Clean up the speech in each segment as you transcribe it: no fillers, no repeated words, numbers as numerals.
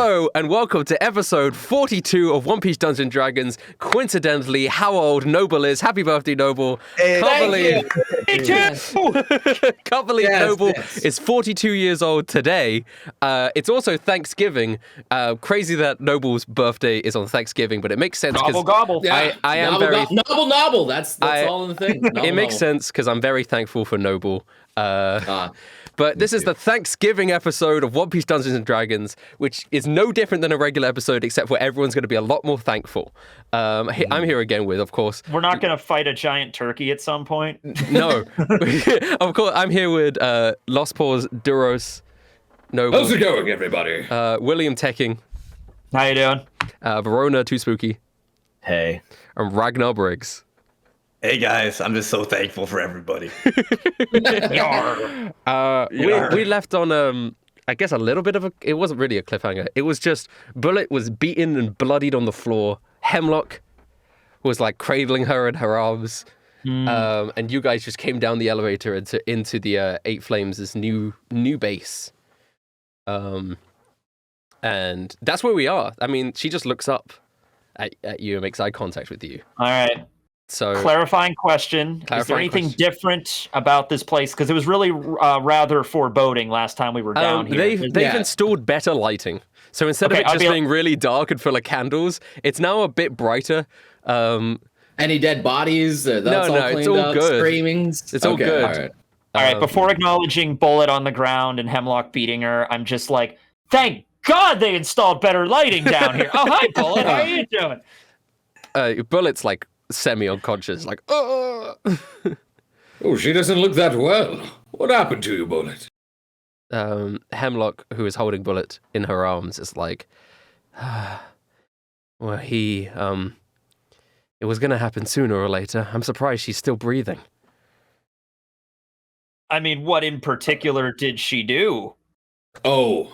Hello and welcome to episode 42 of One Piece Dungeons and Dragons. Coincidentally, how old Noble is. Happy birthday, Noble. Hey, Can't believe Yes, Noble yes. is 42 years old today. It's also Thanksgiving. Crazy that Noble's birthday is on Thanksgiving, but it makes sense because Gobble. Yeah. I am Nobble, very... Nobble. That's all in the thing. It makes sense because I'm very thankful for Noble. But this is the Thanksgiving episode of One Piece Dungeons and Dragons, which is no different than a regular episode, except for everyone's going to be a lot more thankful. I'm here again with, of course... We're not going to fight a giant turkey at some point. No. Of course, I'm here with Lost Paws, Duros, Noble. How's it going, everybody? William Tekking. How you doing? Verona, 2Spooky. Hey. And Ragnar Briggs. Hey guys, I'm just so thankful for everybody. We left on I guess a little bit of a... It wasn't really a cliffhanger. It was just Bullet was beaten and bloodied on the floor. Hemlock was like cradling her in her arms. And you guys just came down the elevator into the Eight Flames' new base. And that's where we are. I mean, she just looks up at you and makes eye contact with you. All right. So Clarifying question. Is there anything different about this place? Because it was really rather foreboding last time we were down here. They've installed better lighting. So instead of it just being really dark and full of candles, it's now a bit brighter. Any dead bodies? That's No, all it's cleaned all up, good. Screamings? It's all good. All right. All right, before acknowledging Bullet on the ground and Hemlock beating her, I'm just like, thank God they installed better lighting down here. Oh, hi, Bullet. How are you doing? Bullet's like semi-unconscious, like, Oh, she doesn't look that well. What happened to you, Bullet? Hemlock, who is holding Bullet in her arms, is like, well, it was going to happen sooner or later. I'm surprised she's still breathing. I mean, what in particular did she do? Oh.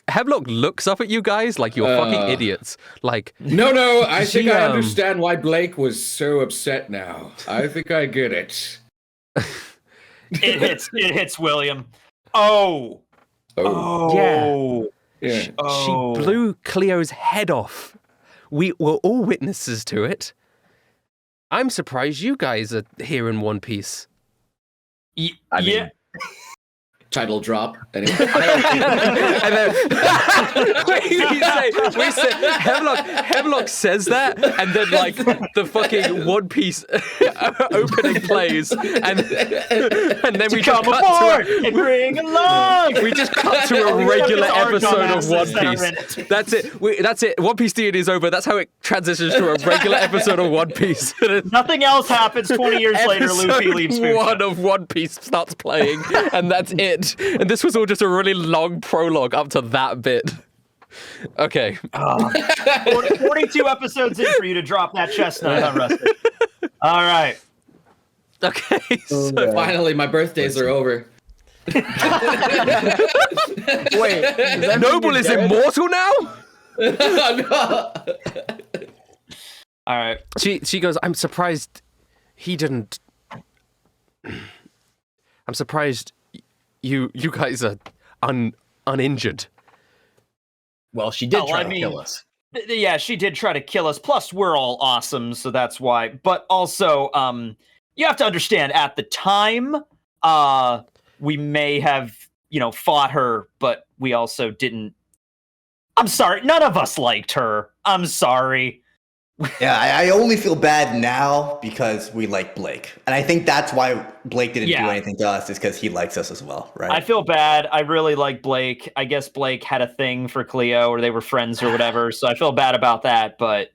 Hemlock looks up at you guys like you're fucking idiots. Like, No, I think I understand why Blake was so upset now. I think I get it. It hits William. Oh. Yeah. She blew Cleo's head off. We were all witnesses to it. I'm surprised you guys are here in One Piece. I mean, Title drop. Anyway. And then we say Hemlock says that, and then like the fucking One Piece opening plays, and then we just Come aboard and bring along. We just cut to a regular episode of One Piece. That's it. That's it. One Piece D&D is over. That's how it transitions to a regular episode of One Piece. Nothing else happens 20 years later. Luffy leaves. Episode 1 of One Piece starts playing, and that's it. And this was all just a really long prologue up to that bit. Okay. 42 episodes in for you to drop that chestnut, huh, Rusty? All right. Okay. So Finally, my birthdays are over. wait, Noble is immortal now? No. All right. She goes, I'm surprised he didn't... I'm surprised you guys are uninjured. Well, she did try to mean, kill us. Yeah, she did try to kill us. Plus, we're all awesome, so that's why. But also, you have to understand, at the time, we may have, fought her, but we also didn't. I'm sorry, none of us liked her. I'm sorry. Yeah, I only feel bad now because we like Blake. And I think that's why Blake didn't do anything to us, is because he likes us as well, right? I feel bad. I really like Blake. I guess Blake had a thing for Cleo, or they were friends or whatever, so I feel bad about that, but...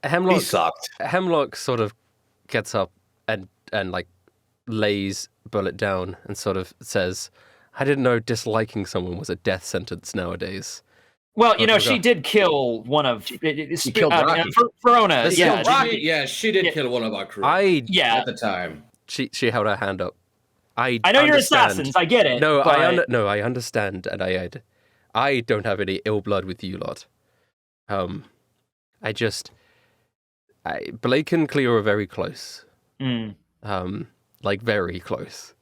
He sucked. Hemlock sort of gets up and like lays Bullet down and sort of says, I didn't know disliking someone was a death sentence nowadays. Well, she did kill one of... She killed Rocky. Verona. She did kill one of our crew. Yeah. At the time. She held her hand up. I know you're assassins. I get it. No, but... I understand, and I don't have any ill blood with you lot. Blake and Cleo are very close. Like very close.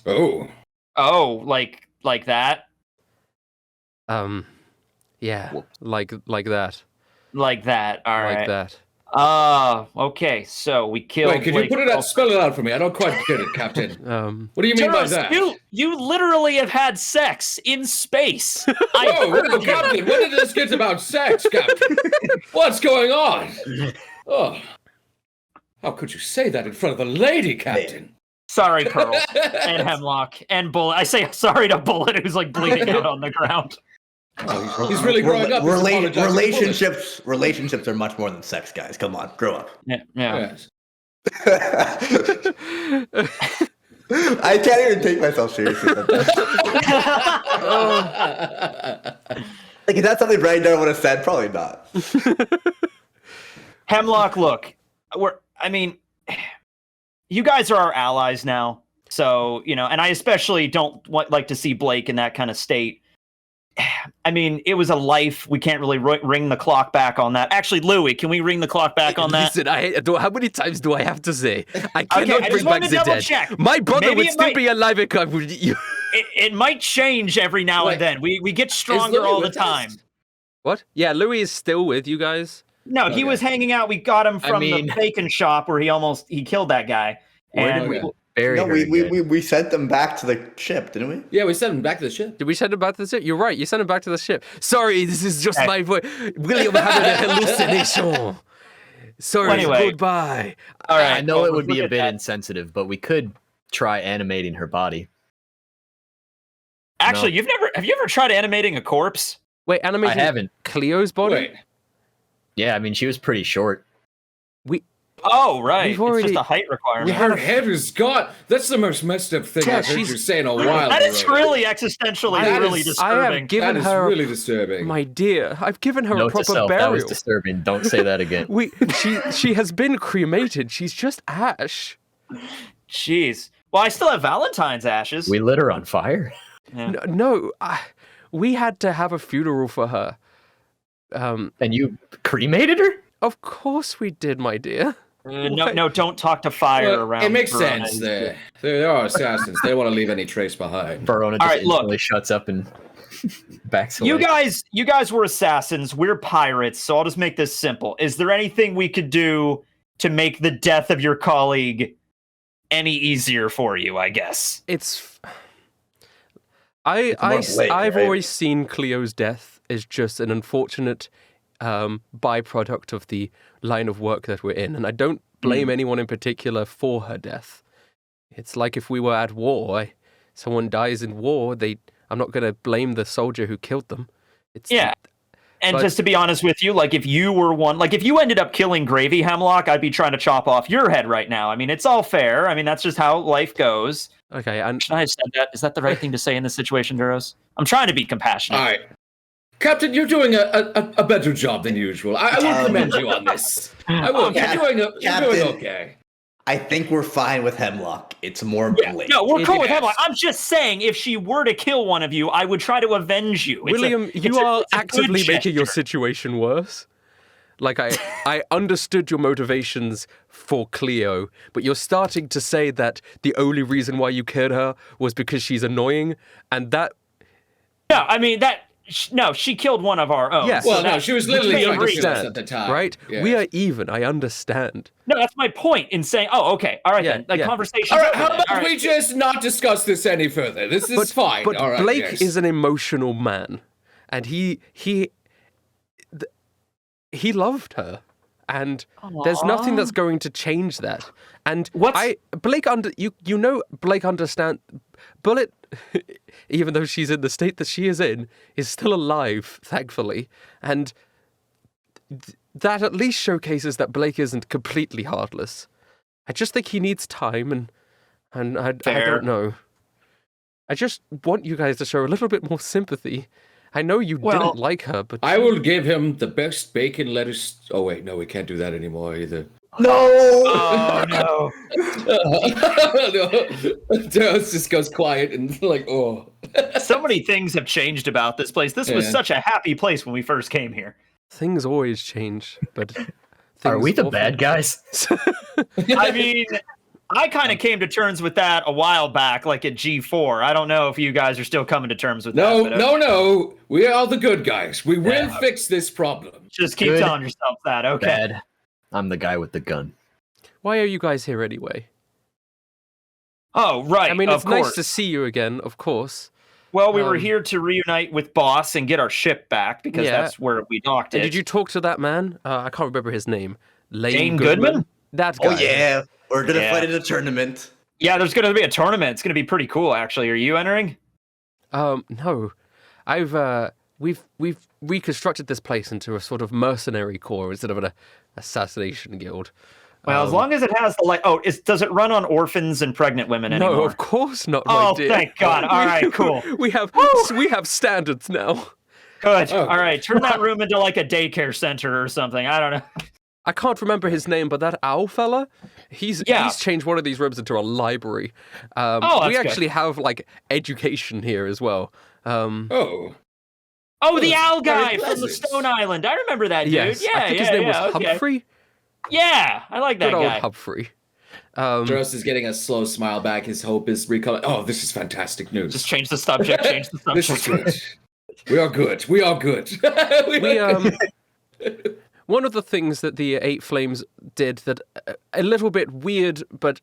Oh. Oh, like that? Yeah, like that. Like that. All right. Like that. Okay. So we killed. Wait, could you put it out? Spell it out for me. I don't quite get it, Captain. What do you mean by that? You literally have had sex in space. Whoa, Captain! When did this get about sex, Captain? What's going on? Oh, how could you say that in front of a lady, Captain? Sorry, Pearl and Hemlock and Bullet. I say sorry to Bullet, who's like bleeding out on the ground. Oh, he's really growing up. Relationships are much more than sex, guys. Come on, grow up. Yeah. Yes. I can't even take myself seriously. Like, is that something Brandon would have said? Probably not. Hemlock, look, you guys are our allies now, so and I especially don't like to see Blake in that kind of state. I mean, it was a life. We can't really ring the clock back on that. Actually, Louis, can we ring the clock back on that? Listen, how many times do I have to say? I cannot bring back the dead. Check. My brother would still be alive if I would. It might change every now and then. We get stronger all the time. What? Yeah, Louis is still with you guys. No, he was hanging out. We got him from the bacon shop where he killed that guy. We sent them back to the ship, didn't we? Yeah, we sent them back to the ship. Did we send them back to the ship? You're right. You sent them back to the ship. Sorry, this is just my voice. William having a hallucination. Sorry. Anyway, goodbye. All right. I know it would be a bit insensitive, but we could try animating her body. Actually, have you ever tried animating a corpse? Wait, animating? I haven't. Cleo's body? Wait. Yeah, I mean, she was pretty short. Oh, right. It's just a height requirement. Her head is gone. That's the most messed up thing I've heard you say in a while. That is really existentially really disturbing. I have given her really disturbing. My dear, I've given her a proper burial. burial. That was disturbing. Don't say that again. She has been cremated. She's just ash. Jeez. Well, I still have Valentine's ashes. We lit her on fire. Yeah. No, we had to have a funeral for her. And you cremated her? Of course we did, my dear. No, don't talk to fire around. It makes Verona. sense. There are assassins. They don't want to leave any trace behind. Verona just instantly shuts up and backs away. You guys were assassins. We're pirates. So I'll just make this simple. Is there anything we could do to make the death of your colleague any easier for you? I guess I've always seen Cleo's death as just an unfortunate byproduct of the line of work that we're in, and I don't blame anyone in particular for her death. It's like if we were at war, someone dies in war, I'm not going to blame the soldier who killed them. And just to be honest with you, like if you were if you ended up killing Gravy Hemlock, I'd be trying to chop off your head right now. I mean, it's all fair. I mean, that's just how life goes. Okay, and should I have said that? Is that the right thing to say in this situation, Duros? I'm trying to be compassionate. All right. Captain, you're doing a better job than usual. I will commend you on this. I will. You're doing okay. I think we're fine with Hemlock. It's more Blake. No, we're cool with Hemlock. I'm just saying, if she were to kill one of you, I would try to avenge you. William, you are actively making your situation worse. Like, I understood your motivations for Cleo, but you're starting to say that the only reason why you killed her was because she's annoying, and that... No, I mean, no, she killed one of our own. Yes. Well, no, she was literally trying to kill us at the time. Right? Yeah. We are even, I understand. No, that's my point in saying, okay, all right then. The conversation. All right, how about we just not discuss this any further? This is fine. But all right, Blake is an emotional man, and he loved her, and there's nothing that's going to change that. And Blake understand. Bullet, even though she's in the state that she is in, is still alive, thankfully, and that at least showcases that Blake isn't completely heartless. I just think he needs time, and I don't know. I just want you guys to show a little bit more sympathy. I know you didn't like her, but... I will give him the best bacon lettuce... Oh, wait, no, we can't do that anymore either. No! Oh, no. It just goes quiet and like, oh. So many things have changed about this place. This was such a happy place when we first came here. Things always change, but... Are we the bad guys? I mean, I kind of came to terms with that a while back, like at G4. I don't know if you guys are still coming to terms with No, that. no. We are the good guys. We will fix this problem. Just keep telling yourself that. Okay. Bad. I'm the guy with the gun. Why are you guys here anyway? Oh, right. I mean, it's of course. nice to see you again, of course. Well, we were here to reunite with Boss and get our ship back because that's where we docked it. And did you talk to that man? I can't remember his name. Jane Goodman? That guy. Oh yeah, we're gonna fight in a tournament. Yeah, there's gonna be a tournament. It's gonna be pretty cool, actually. Are you entering? No. We've reconstructed this place into a sort of mercenary corps instead of an assassination guild. Well, as long as it has the does it run on orphans and pregnant women anymore? No, of course not. My dear. Thank God! All right, cool. we have standards now. Good. All right, turn that room into like a daycare center or something. I don't know. I can't remember his name, but that owl fella, he's changed one of these rooms into a library. We actually have like education here as well. Oh, the owl guy from the Stone Island. I remember that dude. Yes, Yeah, I think his name was Humphrey. Yeah, I like that Good guy. old Humphrey. Dross is getting a slow smile back. His hope is recoming. Oh, this is fantastic news. Just change the subject. This is good. We are good. We are good. One of the things that the Eight Flames did that a little bit weird, but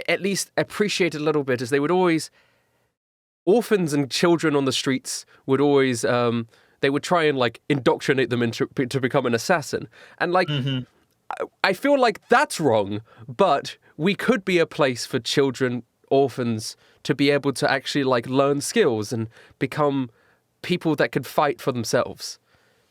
at least appreciated a little bit, is they would always, orphans and children on the streets would always, they would try and like indoctrinate them to become an assassin. And like, I feel like that's wrong, but we could be a place for children, orphans, to be able to actually like learn skills and become people that could fight for themselves.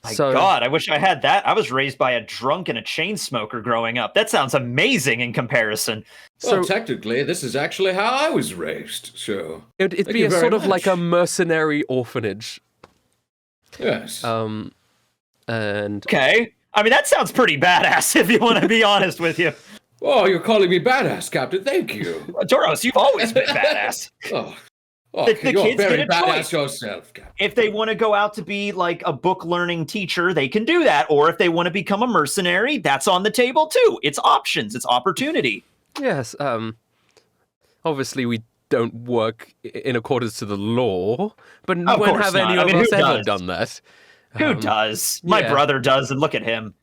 My God, I wish I had that. I was raised by a drunk and a chain smoker growing up. That sounds amazing in comparison. Well, technically, this is actually how I was raised, so... It'd be a sort of like a mercenary orphanage. Yes. And... Okay. I mean, that sounds pretty badass, if you want to be honest with you. Oh, you're calling me badass, Captain. Thank you. Doros, you've always been badass. The you're kids very get a badass choice. yourself, Captain. If they want to go out to be like a book learning teacher, they can do that. Or if they want to become a mercenary, that's on the table too. It's options. It's opportunity. Yes. Obviously, we don't work in accordance to the law, but when have any of us ever done that? Who does? My brother does, and look at him.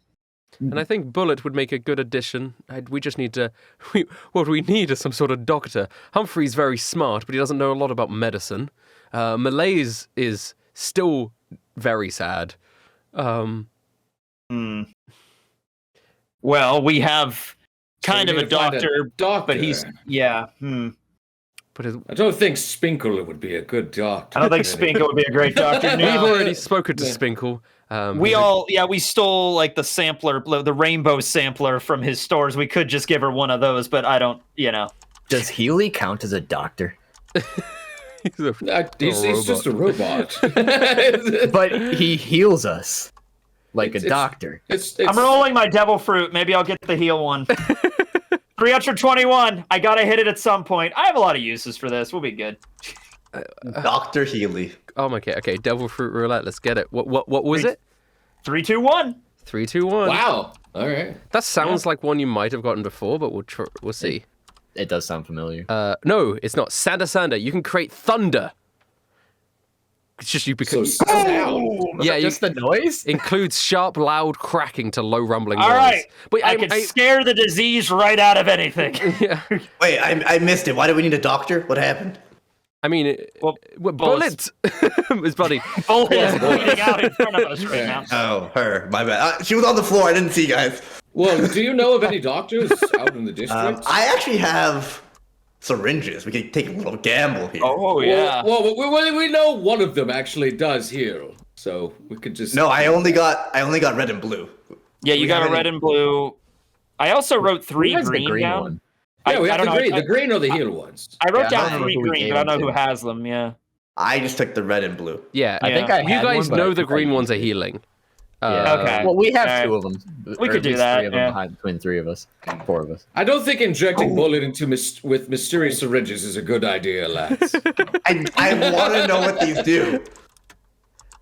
And I think Bullet would make a good addition. We just need to... what we need is some sort of doctor. Humphrey's very smart, but he doesn't know a lot about medicine. Malaise is still very sad. Well, we have kind of a doctor, but he's... Yeah. But I don't think Spinkle would be a good doctor. I don't think Spinkle would be a great doctor. We've already spoken to Spinkle. We stole like the sampler, the rainbow sampler from his stores. We could just give her one of those, but I don't, Does Healy count as a doctor? He's just a robot. But he heals us like a doctor. I'm rolling my devil fruit. Maybe I'll get the heal one. 321. I gotta hit it at some point. I have a lot of uses for this. We'll be good. Dr. Healy. Oh my god. Okay, Devil Fruit Roulette. Let's get it. What was it? 321. 321. Wow. All right. That sounds like one you might have gotten before, but we'll see. It does sound familiar. No, it's not. Sander. You can create thunder. It's just you become. Yeah, just the noise includes sharp, loud cracking to low rumbling noise. All right, but I can scare the disease right out of anything. Yeah. Wait, I missed it. Why do we need a doctor? What happened? I mean, Bullet, his buddy. Bullet is bleeding out in front of us right now. Oh, her. My bad. She was on the floor. I didn't see, guys. Well, do you know of any doctors out in the district? I actually have syringes. We can take a little gamble here. Oh yeah. Well, we know one of them actually does heal, so we could just. No, I only got red and blue. Yeah, you got a red and blue. I also wrote 3 green down. One? Yeah, we have the green. The green are the heal ones. I wrote down I don't 3 know who we green, gave but I don't them know who has them. Yeah. I just took the red and blue. Yeah, I think I you had guys one, but know I the think green I ones are used it. healing. Okay. Well, we have All right. 2 of them. We or could at do least that, 3 of them between 3 of us, 4 of us. I don't think injecting Bullet into with mysterious syringes is a good idea, lads. I want to know what these do.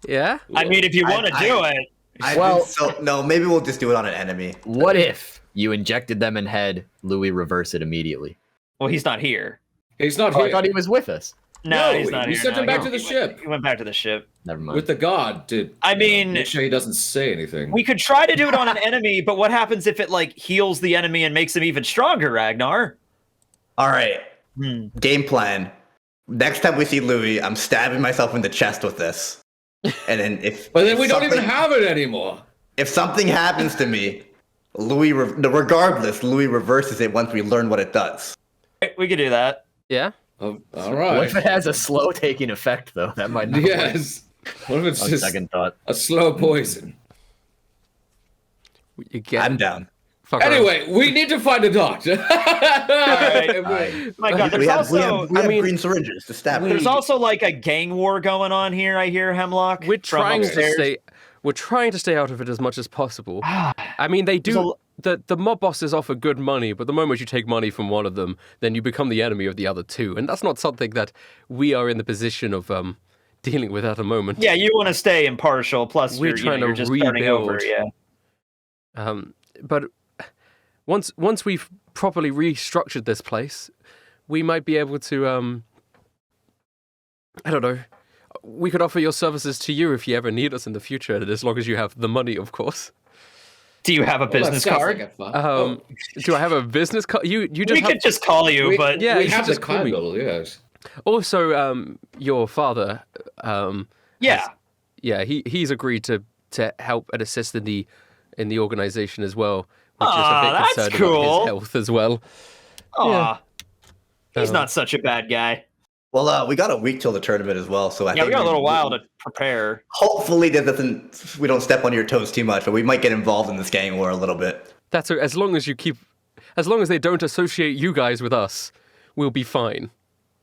Yeah? I mean, if you want to do it. No, maybe we'll just do it on an enemy. What if you injected them in head, Louis reverse it immediately? Well, he's not here. He's not Oh, here. I thought he was with us. No, No, he's not we here. sent him No, back to the ship. He went back to the ship. Never mind. with the god to. I mean, make sure he doesn't say anything. we could try to do it on an enemy, but what happens if it like heals the enemy and makes him even stronger, Ragnar? All right. Hmm. Game plan. Next time we see Louis, I'm stabbing myself in the chest with this. And then But then we don't even have it anymore. If something happens to me, regardless, Louis reverses it once we learn what it does. We could do that. Yeah. Oh, all What right. if it has a slow taking effect though? That might not. Yes. What if it's On just second thought. a slow poison? You get I'm down. fuck around. Anyway, we need to find a doctor. My God, there's we have, also we have mean, green syringes to stab. there's also like a gang war going on here. I hear Hemlock. We're from trying to upstairs. stay. We're trying to stay out of it as much as possible. I mean, they There's do. The mob bosses offer good money, but the moment you take money from one of them, then you become the enemy of the other two, and that's not something that we are in the position of dealing with at the moment. Yeah, you want to stay impartial. Plus, We're you're, trying you're to just starting over. rebuild. Yeah. But once we've properly restructured this place, we might be able to. I don't know. We could offer your services to you if you ever need us in the future, as long as you have the money, of course. Do you have a Well, that business sounds card? like a fun- Do I have a business card? You just we have. could just call you, we, but yeah, we you have should the just call me. candle. Yes. Also, your father. yeah. Yeah, he's agreed to help and assist in the organization as well, which is a bit Aw, concerned that's about cool. his health as well. Aw, he's Um, not such a bad guy. Well, we got a week till the tournament as well, so I Yeah, think we got a little while to prepare. Hopefully, we don't step on your toes too much, but we might get involved in this gang war a little bit. That's as long as they don't associate you guys with us, we'll be fine.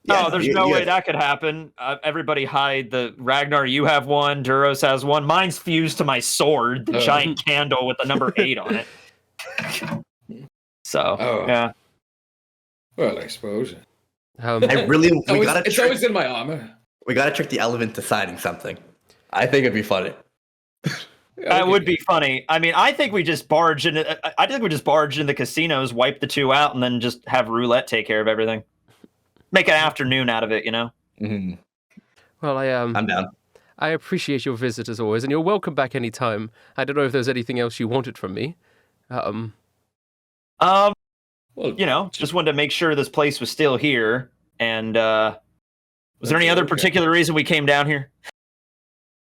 Yeah, Oh, there's no way that could happen. Everybody hide the Ragnar. You have one. Duros has one. Mine's fused to my sword, the giant candle with the number 8 on it. So, Oh. yeah. Well, I suppose. It's Always in my armor. We gotta trick the elephant to signing something. I think it'd be funny. That would be funny. I mean, I think we just barge in. I think we just barge in the casinos, wipe the two out, and then just have roulette take care of everything. Make an afternoon out of it, you know. Mm-hmm. Well, I'm down. I appreciate your visit as always, and you're welcome back anytime. I don't know if there's anything else you wanted from me. Well, You know, just wanted to make sure this place was still here. And was there any other particular reason we came down here?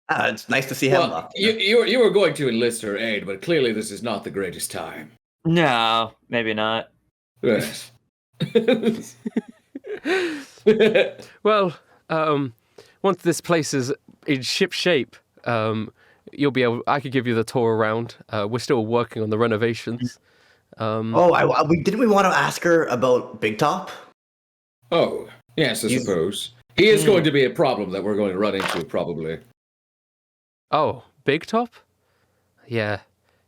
It's nice to see him. well, you were going to enlist her aid, but clearly this is not the greatest time. No, maybe not. Yes. Well, once this place is in ship shape, you'll be able. I could give you the tour around. We're still working on the renovations. didn't we want to ask her about Big Top? Oh, yes, I suppose. He is going to be a problem that we're going to run into, probably. Oh, Big Top? Yeah,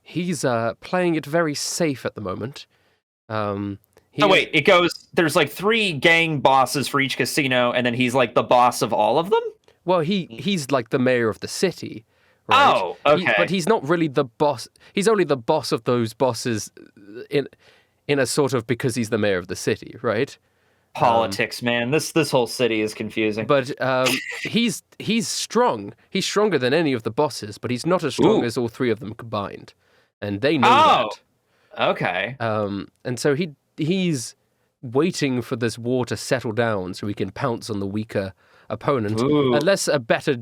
he's playing it very safe at the moment. Wait, it goes. There's like 3 gang bosses for each casino, and then he's like the boss of all of them. Well, he's like the mayor of the city. Right? Oh, okay. But he's not really the boss. He's only the boss of those bosses in a sort of because he's the mayor of the city, right? Politics, man. This whole city is confusing. But he's strong. He's stronger than any of the bosses, but he's not as strong as all 3 of them combined, and they know that. Okay. And so he's waiting for this war to settle down so he can pounce on the weaker opponent, unless a better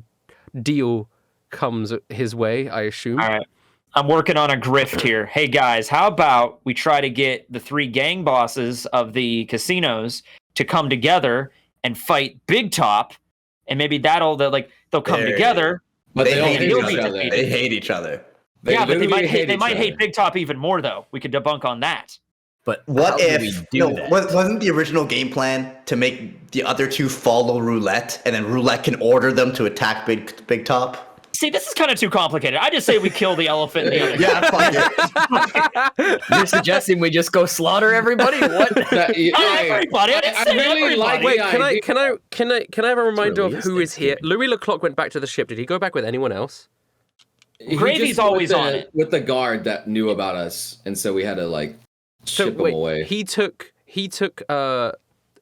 deal comes his way, I assume. All right. I'm working on a grift here. Hey guys, how about we try to get the 3 gang bosses of the casinos to come together and fight Big Top, and maybe they'll come together. But they all hate he'll each be other. defeated. They hate each other. They but they literally might hate each Big Top even more though. We could debunk on that. But What how do we if do that? wasn't the original game plan to make the other 2 follow Roulette, and then Roulette can order them to attack Big Top? See, this is kind of too complicated. I just say we kill the elephant in the other. Yeah, fuck it. You're suggesting we just go slaughter everybody? What? Everybody, I didn't say really like everybody. Wait, can I have a reminder of who realistic, is here? Louis Leclerc went back to the ship. Did he go back with anyone else? Gravy's just always with on the- it. with the guard that knew about us, and so we had to ship him away. He took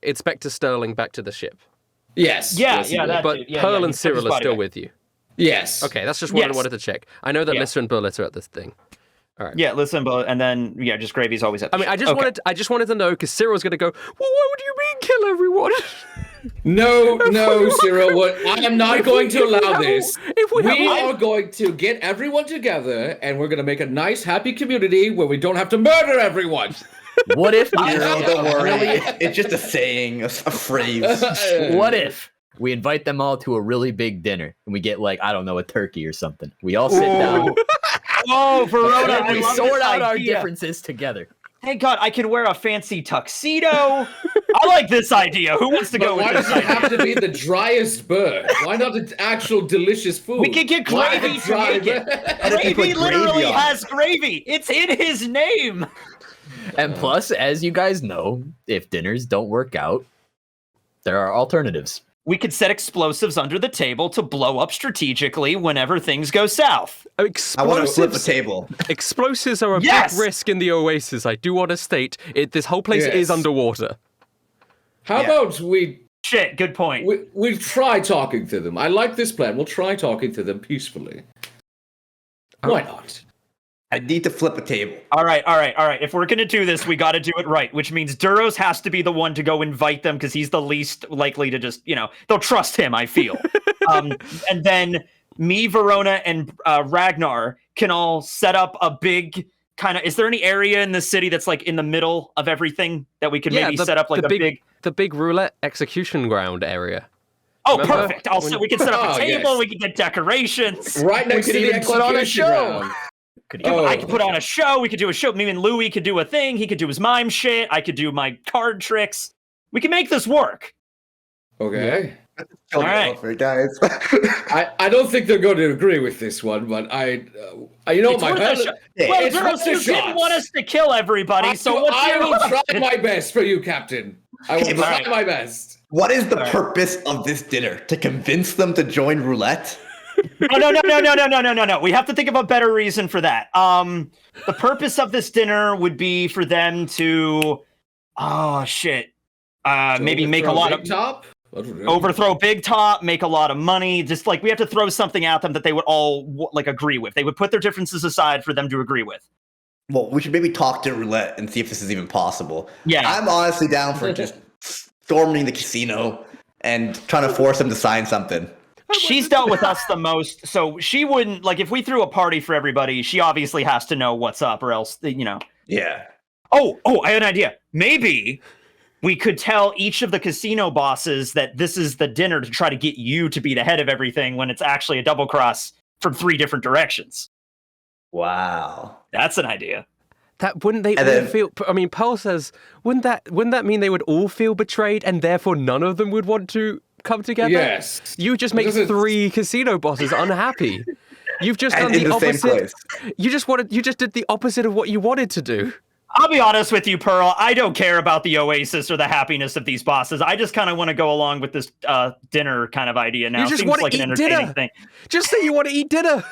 Inspector Sterling back to the ship. Yes. Yeah, yes, he yeah, did. that But dude. Yeah, Pearl he and took his Cyril are body still back. with you. Yes. Okay, that's just what I Yes. wanted to check. I know that Yeah. Lister and Bullet are at this thing. All right. Yeah, listen, but and then just Gravy's always at the I mean, ship. I just wanted to know because Cyril's going to go. Well, what do you mean kill everyone? No, Cyril. I am not going to allow this. We have are going to get everyone together, and we're going to make a nice, happy community where we don't have to murder everyone. What if we Cyril, don't worry. It's just a saying, a phrase. What if we invite them all to a really big dinner and we get like, I don't know, a turkey or something? We all sit down Oh, Verona, I and we love sort this out our idea. differences together. Thank God, I can wear a fancy tuxedo. I like this idea. Who wants to But go why with does this it idea? have to be the driest bird? Why not an actual delicious food? We could get Why Gravy the to dry make it. bird? if you Gravy put literally gravy on it? has gravy. It's in his name. And plus, as you guys know, if dinners don't work out, there are alternatives. We could set explosives under the table to blow up strategically whenever things go south. I want to flip a Explosives, table. explosives are a Yes! big risk in the Oasis. I do want to state this whole place is Yes. underwater. How Yeah. about we Shit, good point. we'll try talking to them? I like this plan. We'll try talking to them peacefully. Why not? I need to flip a table. All right. If we're going to do this, we got to do it right, which means Duros has to be the one to go invite them because he's the least likely to just, they'll trust him, I feel. And then me, Verona, and Ragnar can all set up a big kind of, is there any area in the city that's like in the middle of everything that we could maybe set up like a big... The big roulette execution ground area. Oh, Remember perfect. Also, we can set up a Oh, table, yes. we can get decorations. Right next to could the even put on a execution show. ground. I could put on a show. We could do a show. Me and Louis could do a thing. He could do his mime shit. I could do my card tricks. We can make this work. Okay. All right. Guys. I don't think they're going to agree with this one, but you know It's my worth a bad. shot. Yeah, Well, it's Duros, worth a you didn't shot. want us to kill everybody, so what's I your will try my best for you, Captain. I will Okay, but- try my best. What is the purpose of this dinner? To convince them to join roulette? No. We have to think of a better reason for that. The purpose of this dinner would be for them to, maybe make a lot of top. overthrow Big Top, make a lot of money. Just like we have to throw something at them that they would all agree with. They would put their differences aside for them to agree with. Well, we should maybe talk to roulette and see if this is even possible. Yeah. I'm honestly down for just storming the casino and trying to force them to sign something. She's dealt with us the most, so she wouldn't if we threw a party for everybody. She obviously has to know what's up, or else Yeah. Oh, I have an idea. Maybe we could tell each of the casino bosses that this is the dinner to try to get you to be the head of everything when it's actually a double cross from 3 different directions. Wow. That's an idea. That wouldn't they And all then- feel? I mean, Pearl says, wouldn't that mean they would all feel betrayed, and therefore none of them would want to come together? Yes. You just make Doesn't- 3 casino bosses unhappy. You've just done And in the the same opposite. place. You just did the opposite of what you wanted to do. I'll be honest with you, Pearl. I don't care about the Oasis or the happiness of these bosses. I just kind of want to go along with this dinner kind of idea now. You just Seems want to like an eat entertaining dinner. thing. Just say you want to eat dinner.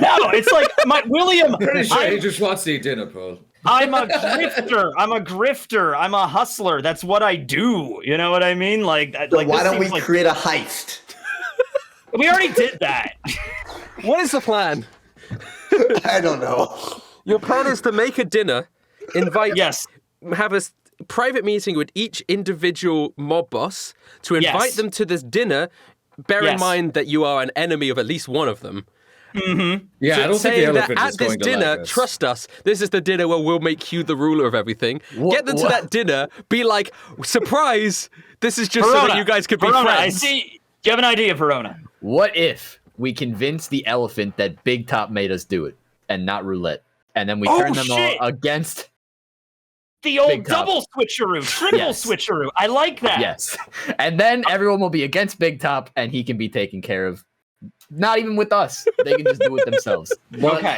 No, it's like William. Pretty sure he I'm, just wants to eat dinner, Paul. I'm a grifter. I'm a hustler. That's what I do. You know what I mean? Why this don't we seems create a heist? We already did that. What is the plan? I don't know. Your plan is to make a dinner, invite, Yes. have a private meeting with each individual mob boss to invite Yes. them to this dinner. Bear in Yes. mind that you are an enemy of at least one of them. Yeah, I don't think the saying that elephant at is this going to dinner, like this. trust us, this is the dinner where we'll make you the ruler of everything. Get them to that dinner, be like, surprise, this is just so that you guys could be Verona, friends. I see. Do you have an idea, Verona? What if we convince the elephant that Big Top made us do it and not roulette? And then we turn them shit. all against. The old Big Top. double switcheroo, triple Yes. switcheroo. I like that. Yes. And then everyone will be against Big Top and he can be taken care of. Not even with us. They can just do it themselves. But Okay.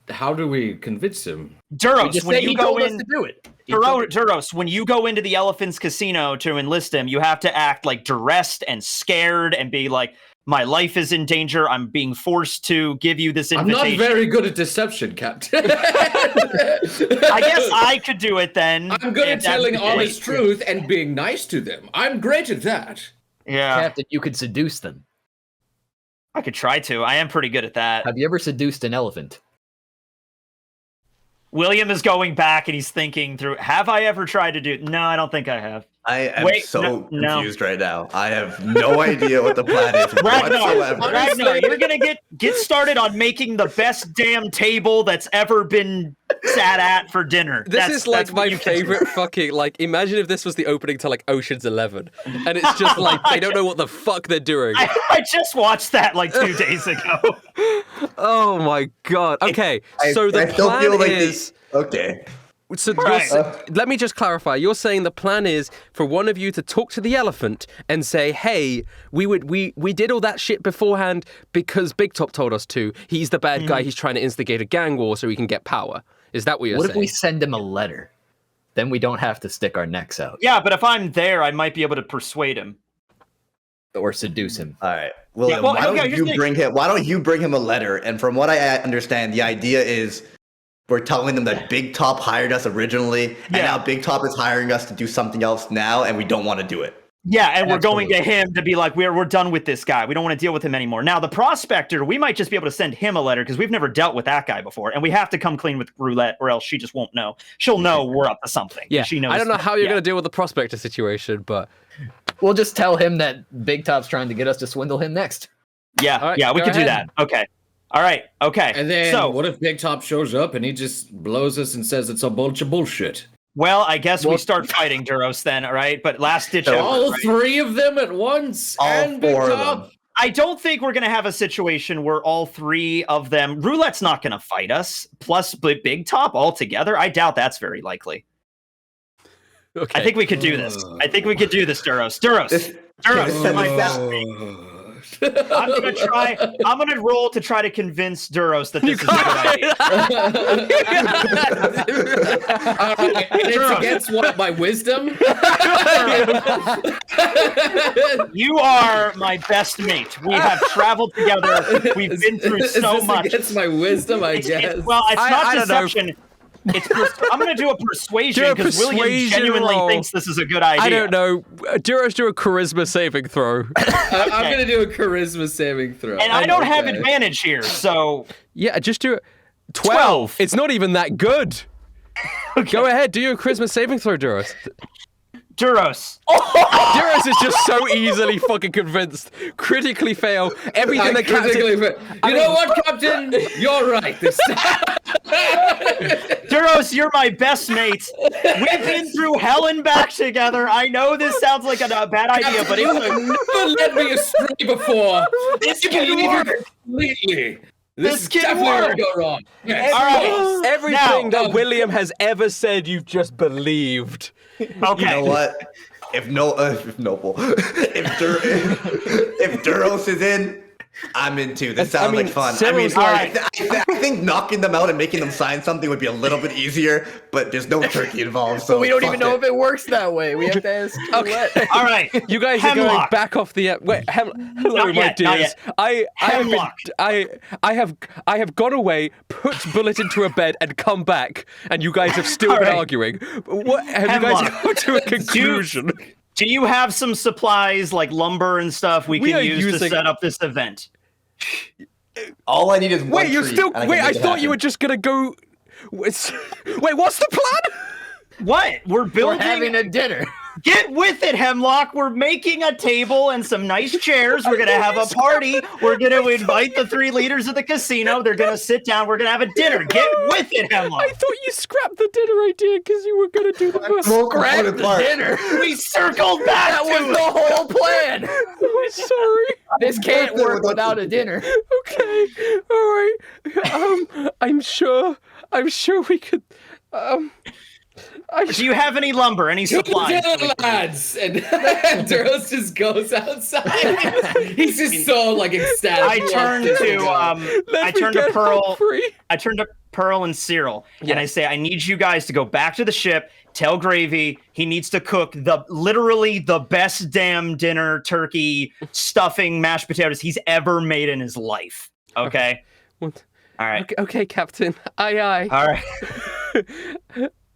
how do we convince him? We Duros, just when say you he go told us in, to do it. He told us- Duros, when you go into the elephant's casino to enlist him, you have to act like duressed and scared and be like, My life is in danger. I'm being forced to give you this I'm invitation. not very good at deception, Captain. I guess I could do it then. I'm good at if that's telling the honest case. truth and being nice to them. I'm great at that. Yeah, Captain, you could seduce them. I could try to. I am pretty good at that. Have you ever seduced an elephant? William is going back and he's thinking through. Have I ever tried to do? No, I don't think I have. I am Wait, so no. confused right now. I have no idea what the plan is whatsoever. Ragnar, you're gonna get started on making the best damn table that's ever been sat at for dinner. This is like that's my what you can do. favorite fucking, like, imagine if this was the opening to like Ocean's 11 and it's just like they don't know what the fuck they're doing. I just watched that like 2 days ago. Oh my god. Okay, so the I still plan feel like is okay. so Right. let me just clarify. You're saying the plan is for one of you to talk to the elephant and say, "Hey, we did all that shit beforehand because Big Top told us to. He's the bad guy. He's trying to instigate a gang war so he can get power." Is that what you're What saying? if we send him a letter? Then we don't have to stick our necks out Yeah, but if I'm there, I might be able to persuade him. or seduce him. All right, William. well, why don't okay, here's the you thing. bring him? Why don't you bring him a letter? And from what I understand, the idea is we're telling them that Big Top hired us originally, and Yeah. now Big Top is hiring us to do something else now, and we don't want to do it. Yeah, and we're going Absolutely. to him to be like, we're done with this guy. We don't want to deal with him anymore. Now, the prospector, we might just be able to send him a letter because we've never dealt with that guy before, and we have to come clean with Roulette, or else she just won't know. She'll know we're up to something. Yeah, she knows. I don't know how you're yeah. going to deal with the prospector situation, but We'll just tell him that Big Top's trying to get us to swindle him next. Yeah, All right, yeah, we go could do ahead. that. Okay. All right. Okay. And then so, what if Big Top shows up and he just blows us and says it's a bunch of bullshit? well, I guess we Well- start fighting Duros then. All right, but last ditch So effort. All right? three of them at once? All and Big four of Top? them. I don't think we're going to have a situation where all three of them. Roulette's not going to fight us. Plus, Big Top all together. I doubt that's very likely. okay. I think we could do this. I think we could do this, Duros. Duros. Duros. This- my this- best mate. I'm gonna try. I'm gonna roll to try to convince Duros that this is a good idea. All right, and it's Duros. against what? My wisdom? You are my best mate. We have traveled together. We've been through Is so this much. against my wisdom, I guess. Well, it's I not don't know. deception. I'm going to do a persuasion Do a because William persuasion genuinely roll. thinks this is a good idea. I don't know. Duros, do a charisma saving throw. I'm going to do a charisma saving throw. And I don't have Okay. advantage here, so Yeah, just do it. 12. It's not even that good. Go ahead, do your charisma saving throw, Duros. Duros. Duros is just so easily fucking convinced. Critically fail. Everything the captain. You know what, Captain? You're right this time. Duros, you're my best mate. We've been through hell and back together. I know this sounds like a bad idea, but it you was have never led me astray before. this You can believe work. it completely. This This is can definitely work. going to go wrong. Yes. All right. Everything Now- that William has ever said, you've just believed. Okay. You know what? If Noble, if Duros is in, I'm in too. This sounds I mean, like fun. Cyril's like- I think knocking them out and making them sign something would be a little bit easier, but there's no turkey involved. So But we don't fuck even know it. if it works that way. We have to ask Roulette. All right. You guys are going Hemlock. back off the wait. Hello, Not my yet, not dears. yet. I have been, Hemlock. I have gone away, put Bullet into a bed, and come back, and you guys have still All been right. arguing. What have you guys Hemlock. come to a conclusion? Do you have some supplies like lumber and stuff we We can are use to using- set up this event? All I need is one Wait, you're tree, still and I can wait. I make it thought you happen. were just gonna go. Wait, what's the plan? What? We're We're building. having a dinner. Get with it, Hemlock. We're making a table and some nice chairs. We're going to have a party. We're going to invite the 3 leaders of the casino. They're going to sit down. We're going to have a dinner. Get with it, Hemlock. I thought you scrapped the dinner idea because you were gonna do the first. Well, Scrap put it the apart. dinner. We circled back That was to the whole plan. I'm sorry. This can't Without work without a dinner. Okay. All right. I'm sure we could. Do you have any lumber, any supplies? Dinner, lads! And Duros just goes outside. He's just so like ecstatic. I turn to Let me I turn to get Pearl. Humphrey. I turn to Pearl and Cyril, and I say, I need you guys to go back to the ship, tell Gravy he needs to cook literally the best damn dinner, turkey, stuffing, mashed potatoes he's ever made in his life. Okay? What? All right. Okay, Captain. Aye. All right.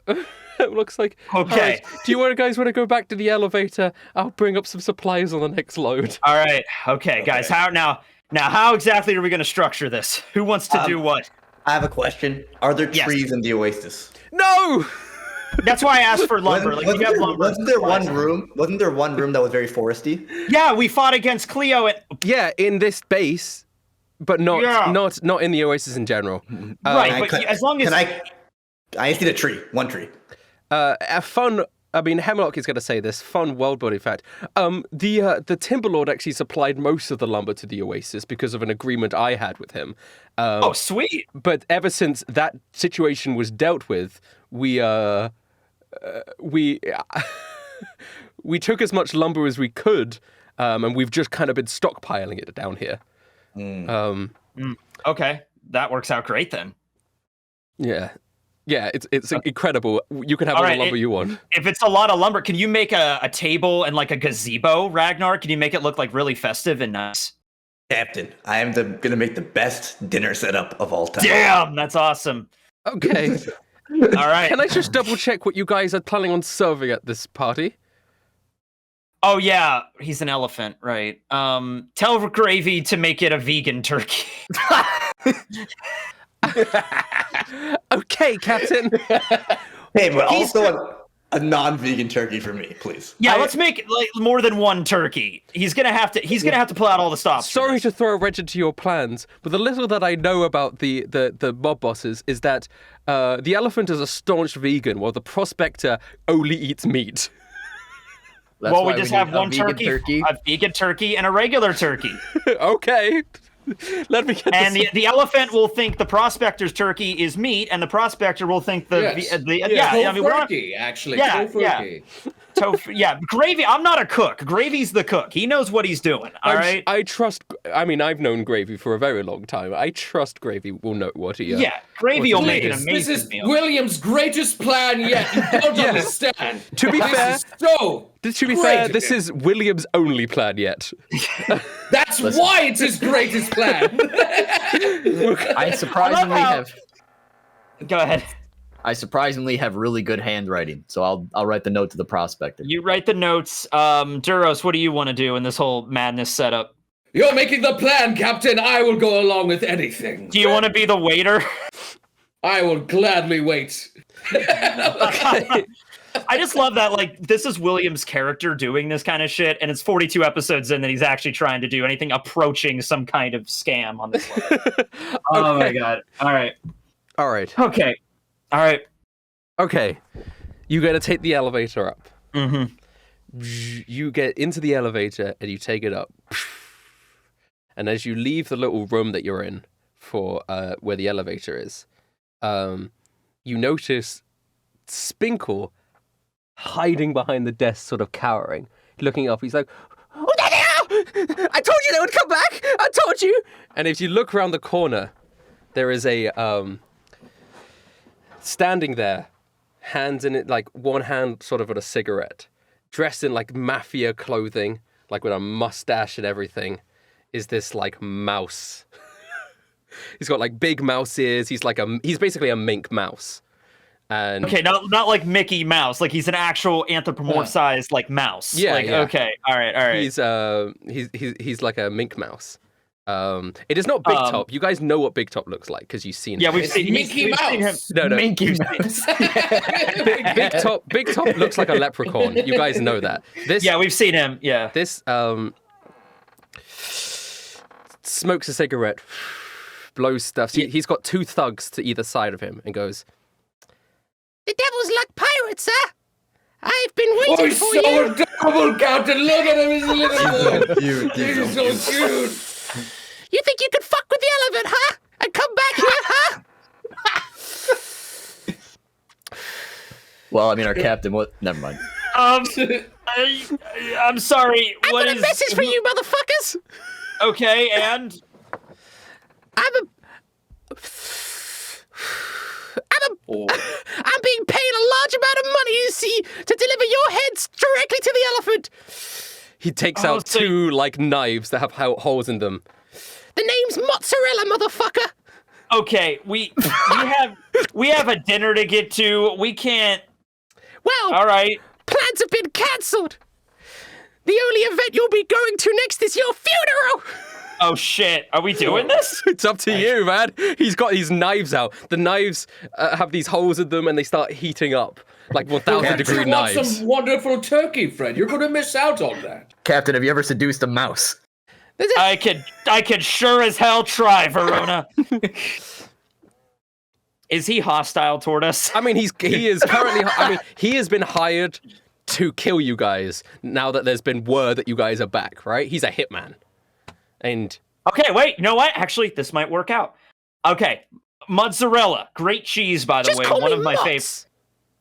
It looks like... Okay. Right. Do you guys want to go back to the elevator? I'll bring up some supplies on the next load. All right. Okay, guys. How exactly are we going to structure this? Who wants to do what? I have a question. Are there trees in the Oasis? No! That's why I asked for lumber. Wasn't there one room that was very foresty? Yeah, we fought against Cleo at... Yeah, in this base, but not in the Oasis in general. Right, but as long as... I just need a tree. One tree. A fun... I mean, Hemlock is going to say this. Fun world-building fact. The Timberlord actually supplied most of the lumber to the Oasis because of an agreement I had with him. Oh, sweet. But ever since that situation was dealt with, we took as much lumber as we could, and we've just kind of been stockpiling it down here. Okay, that works out great then. Yeah, it's incredible. You can have all the lumber you want. If it's a lot of lumber, can you make a table and like a gazebo, Ragnar? Can you make it look like really festive and nice? Captain, I am gonna make the best dinner setup of all time. Damn, that's awesome. Okay. All right. Can I just double check what you guys are planning on serving at this party? Oh yeah, he's an elephant, right? Tell Gravy to make it a vegan turkey. Okay, Captain. Hey, but also a non-vegan turkey for me, please. Yeah, let's make like more than one turkey. He's gonna have to pull out all the stops. Sorry to throw a wrench into your plans, but the little that I know about the mob bosses is that the elephant is a staunch vegan, while the prospector only eats meat. Well, we just have one turkey, a vegan turkey, and a regular turkey. Okay. Let me get and the elephant will think the prospector's turkey is meat, and the prospector will think Tofurkey, actually. Tofurkey. Gravy. I'm not a cook. Gravy's the cook. He knows what he's doing. All right. I trust. I mean, I've known Gravy for a very long time. I trust Gravy will know what he. Gravy will make an amazing This is meal. William's greatest plan yet. You don't understand. To be fair, to be fair, this is William's only plan yet. That's why it's his greatest plan. I surprisingly have. Go ahead. I surprisingly have really good handwriting, so I'll write the note to the prospector. You write the notes. Duros, what do you want to do in this whole madness setup? You're making the plan, Captain. I will go along with anything. Do you want to be the waiter? I will gladly wait. I just love that, like, this is William's character doing this kind of shit, and it's 42 episodes in that he's actually trying to do anything approaching some kind of scam on this level. Oh my god. All right. Okay. All right. Okay. You got to take the elevator up. Mm-hmm. You get into the elevator and you take it up. And as you leave the little room that you're in for where the elevator is, you notice Spinkle hiding behind the desk, sort of cowering, looking up. He's like, "What the hell? I told you they would come back. I told you." And if you look around the corner, there is a standing there, hands in it, like one hand sort of on a cigarette, dressed in like mafia clothing, like with a mustache and everything, is this like mouse. He's got like big mouse ears. He's basically a mink mouse. And okay, not like Mickey Mouse, like he's an actual anthropomorphized like mouse. Yeah, like, yeah. Okay, all right. He's like a mink mouse. It is not Big Top. You guys know what Big Top looks like because you've seen. Yeah, him. we've seen him. No, Minky Mouse. Big Top looks like a leprechaun. You guys know that. Yeah, we've seen him. Yeah. This smokes a cigarette, blows stuff. So he's got two thugs to either side of him and goes, "The Devil's Luck Pirate, sir. I've been waiting for you." Oh, he's so adorable, Captain. Look at him, he's a little boy. He's so cute. You think you could fuck with the elephant, huh? And come back here, huh? Well, I mean, our captain. What? Never mind. I'm sorry. I've got a message for you, motherfuckers. Okay, and to deliver your heads directly to the elephant. He takes out two, like, knives that have holes in them. The name's Mozzarella, motherfucker. Okay, we have a dinner to get to. We can't. Well, all right. Plans have been cancelled. The only event you'll be going to next is your funeral. Oh shit! Are we doing this? It's up to you, man. He's got these knives out. The knives have these holes in them, and they start heating up like 1,000-degree knives. Want some wonderful turkey, Fred. You're going to miss out on that. Captain, have you ever seduced a mouse? I could sure as hell try, Verona. Is he hostile toward us? I mean, he is currently. I mean, he has been hired to kill you guys. Now that there's been word that you guys are back, right? He's a hitman. And okay, wait. You know what? Actually, this might work out. Okay, mozzarella, great cheese, by the way. One of my favorites.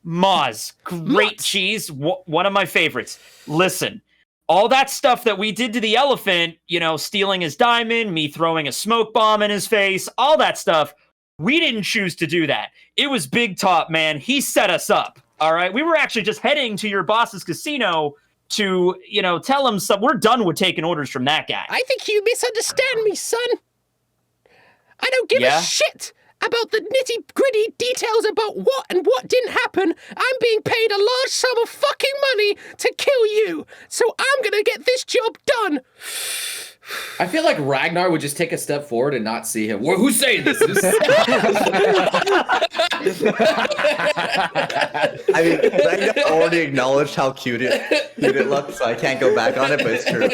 Moz, great cheese. One of my favorites. Listen. All that stuff that we did to the elephant, stealing his diamond, me throwing a smoke bomb in his face, all that stuff, we didn't choose to do that. It was Big Top, man. He set us up, all right? We were actually just heading to your boss's casino to, tell him we're done with taking orders from that guy. I think you misunderstand me, son. I don't give a shit about the nitty-gritty details about what and what didn't happen. I'm being paid a large sum of fucking money to kill you, so I'm gonna get this job done. I feel like Ragnar would just take a step forward and not see him. Who's saying this? I mean, Ragnar already acknowledged how cute it looks, so I can't go back on it, but it's true.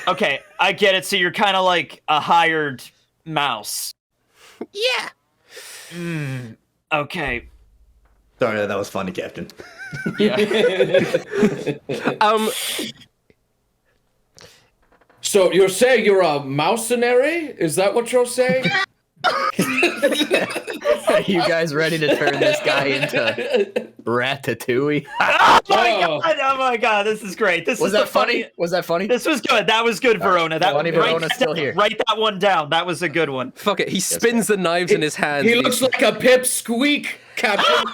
Okay, I get it. So you're kind of like a hired mouse. Yeah. Okay. Sorry, that was funny, Captain. Yeah. So you're saying you're a mercenary? Is that what you're saying? Are you guys ready to turn this guy into Ratatouille? Oh my god, this is great. Was that funny? Was that funny? This was good. That was good, Verona. Verona's still here. Write that one down. That was a good one. Fuck it. He spins the knives in his hands. He looks like a pipsqueak, Captain.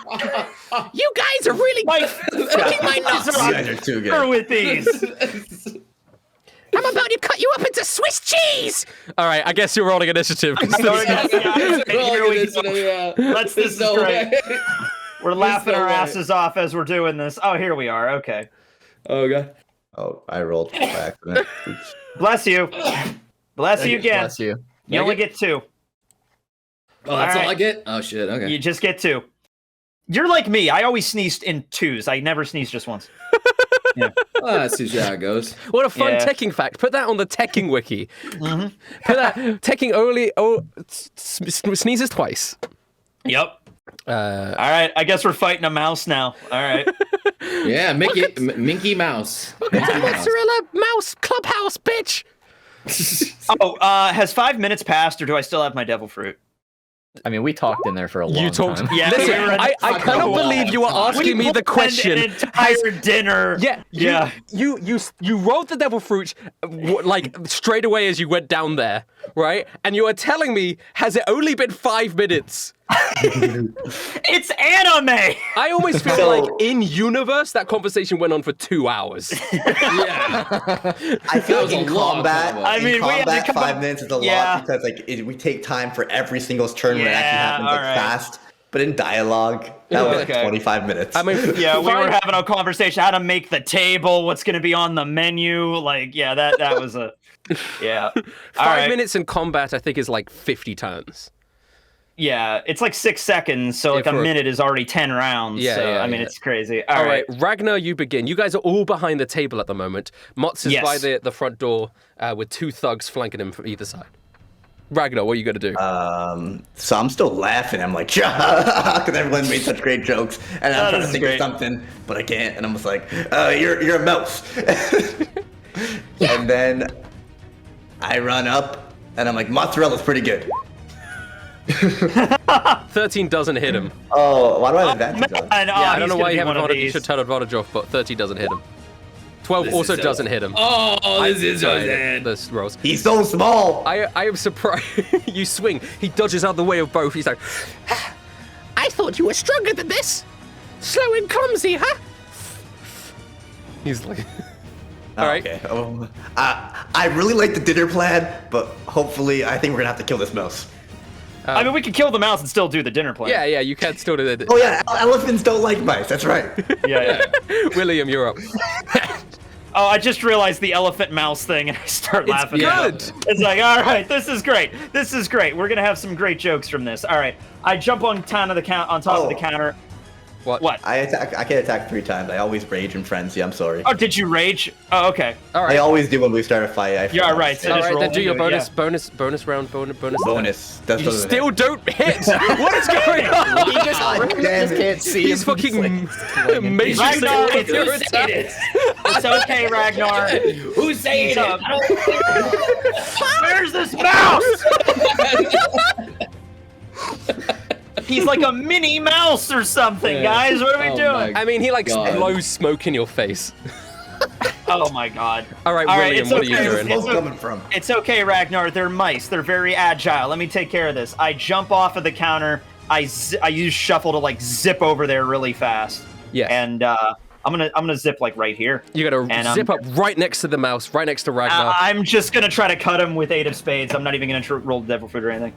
You guys are really fucking my nuts. You guys are too good. With these. I'm about to cut you up into Swiss cheese! Alright, I guess you're rolling initiative. This is great. We're laughing our asses off as we're doing this. Oh, here we are. Okay. Okay. Oh, I rolled by accident. Oops. Bless you. Bless you again. Bless you. You only get 2. Oh, that's all I get? Oh, shit. Okay. You just get 2. You're like me. I always sneezed in 2s. I never sneezed just once. Yeah. Well, that's usually how it goes. What a fun Tekking fact. Put that on the Tekking wiki. Mm-hmm. Put that. Tekking only sneezes twice. Yep. All right. I guess we're fighting a mouse now. All right. Yeah, Minky Mouse. Welcome to Mozzarella Mouse Clubhouse, bitch. Has 5 minutes passed, or do I still have my devil fruit? I mean, we talked in there for a long time. Yeah, listen, I cannot believe you are asking me the question. An entire dinner. Yeah. You rolled the devil fruit like straight away as you went down there, right? And you are telling me, has it only been 5 minutes? It's anime. I almost feel like in universe that conversation went on for 2 hours. Yeah. I feel like in combat, we had to 5 minutes is a lot because we take time for every single turn when it actually happens fast. But in dialogue, that was like 25 minutes. I mean, we were having a conversation how to make the table, what's going to be on the menu. Like, that was a 5 minutes in combat, I think, is like 50 turns. Yeah, it's like 6 seconds, so like a minute is already 10 rounds. It's crazy. All right, Ragnar, you begin. You guys are all behind the table at the moment. Motz is by the front door with 2 thugs flanking him from either side. Ragnar, what are you going to do? So I'm still laughing. I'm like, because everyone made such great jokes. And I'm trying to think of something, but I can't. And I'm just like, you're a mouse. And then I run up, and I'm like, mozzarella's pretty good. 13 doesn't hit him. Oh, why do I have advantage on? I don't know why you have advantage. You should turn advantage off, but 13 doesn't hit him. 12 also doesn't hit him. Oh, this is so sad. This rolls. He's so small. I am surprised. You swing. He dodges out of the way of both. He's like, I thought you were stronger than this. Slow and clumsy, huh? He's like, all right. Okay. I really like the dinner plan, but hopefully, I think we're gonna have to kill this mouse. I mean, we could kill the mouse and still do the dinner plan. Yeah, you can still do it. Oh yeah, elephants don't like mice. That's right. Yeah. William, you're up. Oh, I just realized the elephant mouse thing, and I start laughing. Good. It's like, all right, this is great. This is great. We're gonna have some great jokes from this. All right, I jump on top of the counter. What? I can attack 3 times. I always rage in frenzy. I'm sorry. Oh, did you rage? Oh, okay. All right. I always do when we start a fight. You're right. So All just right, roll then do your into it, bonus round bonus. Bonus. That's You still don't hit. What is going on? He just can't see He's him. fucking amazing. Ragnar, it's okay, Ragnar. Who's saying it? Where's this mouse? He's like a mini mouse or something, guys. What are we doing? I mean, he like God. blows smoke in your face. Oh my god. All right, All right, William, it's what are you okay. doing? Where's coming from? It's okay, Ragnar. They're mice. They're very agile. Let me take care of this. I jump off of the counter. I use shuffle to like zip over there really fast. Yeah. And I'm gonna zip like right here. You gotta zip up right next to the mouse, right next to Ragnar. I'm just gonna try to cut him with 8 of spades. I'm not even gonna roll devil fruit or anything.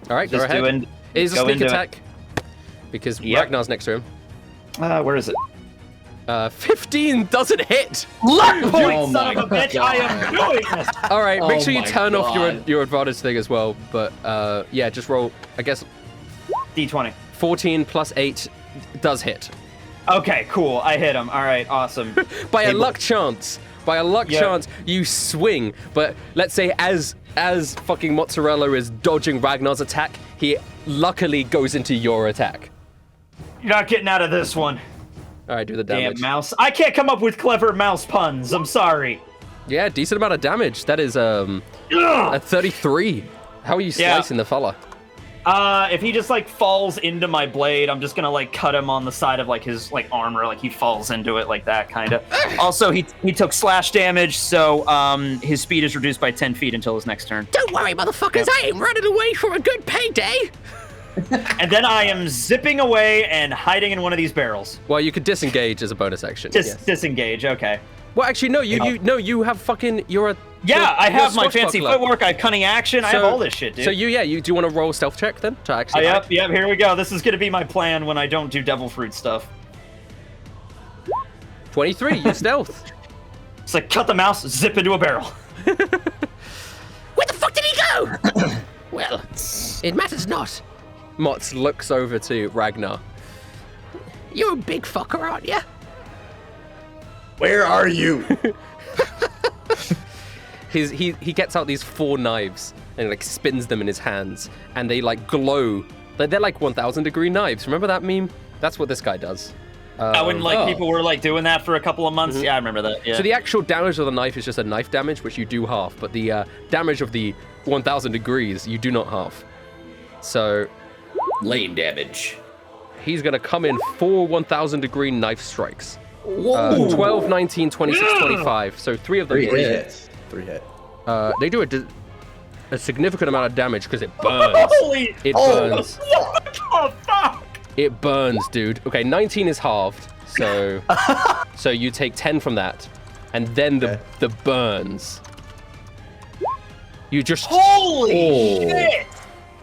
All right, go Just ahead. doing. It is a go sneak into it. attack because Yep. Ragnar's next to him. Where is it? 15 doesn't hit. Luck point, Oh son my of a bitch! I am doing this. All right, make Oh sure you my turn off God. your advantage thing as well. But yeah, just roll. I guess D20. 14 plus 8 does hit. Okay, cool. I hit him. All right, awesome. By a luck chance. By a luck Yep. chance, you swing. But let's say as fucking Mozzarella is dodging Ragnar's attack, he luckily goes into your attack. You're not getting out of this one. All right, do the Damn damage. mouse. I can't come up with clever mouse puns. I'm sorry. Yeah, decent amount of damage. That is a 33. How are you Yeah. slicing the fella? If he just like falls into my blade, I'm just gonna like cut him on the side of like his like armor, like he falls into it like that kind of. Also, he took slash damage, so his speed is reduced by 10 feet until his next turn. Don't worry, motherfuckers. I ain't running away for a good payday. And then I am zipping away and hiding in one of these barrels. Well, you could disengage as a bonus action. Just disengage. Okay. Well, actually, no. You have fucking. You're a. Yeah, I have my fancy swashbuckler. footwork. I have cunning action. I have all this shit, dude. So you do you want to roll a stealth check then to actually? Yep. Here we go. This is gonna be my plan when I don't do devil fruit stuff. 23. You stealth. It's like cut the mouse, zip into a barrel. Where the fuck did he go? Well, it matters not. Motz looks over to Ragnar. You're a big fucker, aren't you? Where are you? He gets out these 4 knives and like spins them in his hands, and they like glow. They're like 1,000 degree knives. Remember that meme? That's what this guy does. When like people were like doing that for a couple of months. Yeah, I remember that. Yeah. So the actual damage of the knife is just a knife damage, which you do half, but the damage of the 1,000 degrees you do not half. So Lane damage. he's gonna come in 4 1,000 degree knife strikes. 12, 19, 26, 25. So 3 of them. 3 hits. 3 hit. They do a significant amount of damage because it burns. Holy! It burns. Oh fuck! It burns, dude. Okay, 19 is halved, so so you take 10 from that, and then the burns. You just Holy shit!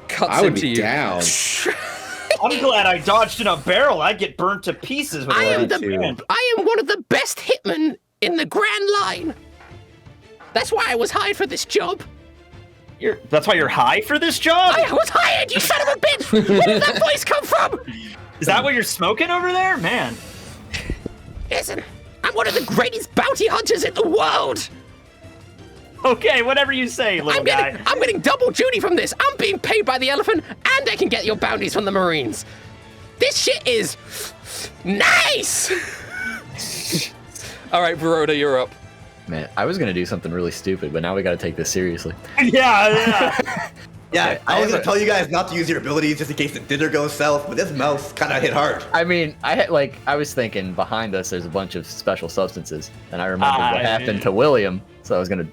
cuts I would into be you. down. I'm glad I dodged in a barrel. I'd get burnt to pieces with I am that. I am one of the best hitmen in the Grand Line. That's why I was hired for this job. That's why you're high for this job? I was hired, you son of a bitch! Where did that voice come from? Is that what you're smoking over there? Man. Listen, I'm one of the greatest bounty hunters in the world. Okay, whatever you say, little guy. I'm getting double duty from this. I'm being paid by the elephant, and I can get your bounties from the Marines. This shit is nice. All right, Baroda, you're up. Man, I was gonna do something really stupid, but now we gotta take this seriously. Yeah. Yeah, Okay, I was I gonna tell you guys not to use your abilities just in case the dinner goes south, but this mouse kind of hit hard. I mean, I was thinking behind us there's a bunch of special substances, and I remembered what happened to William, so I was gonna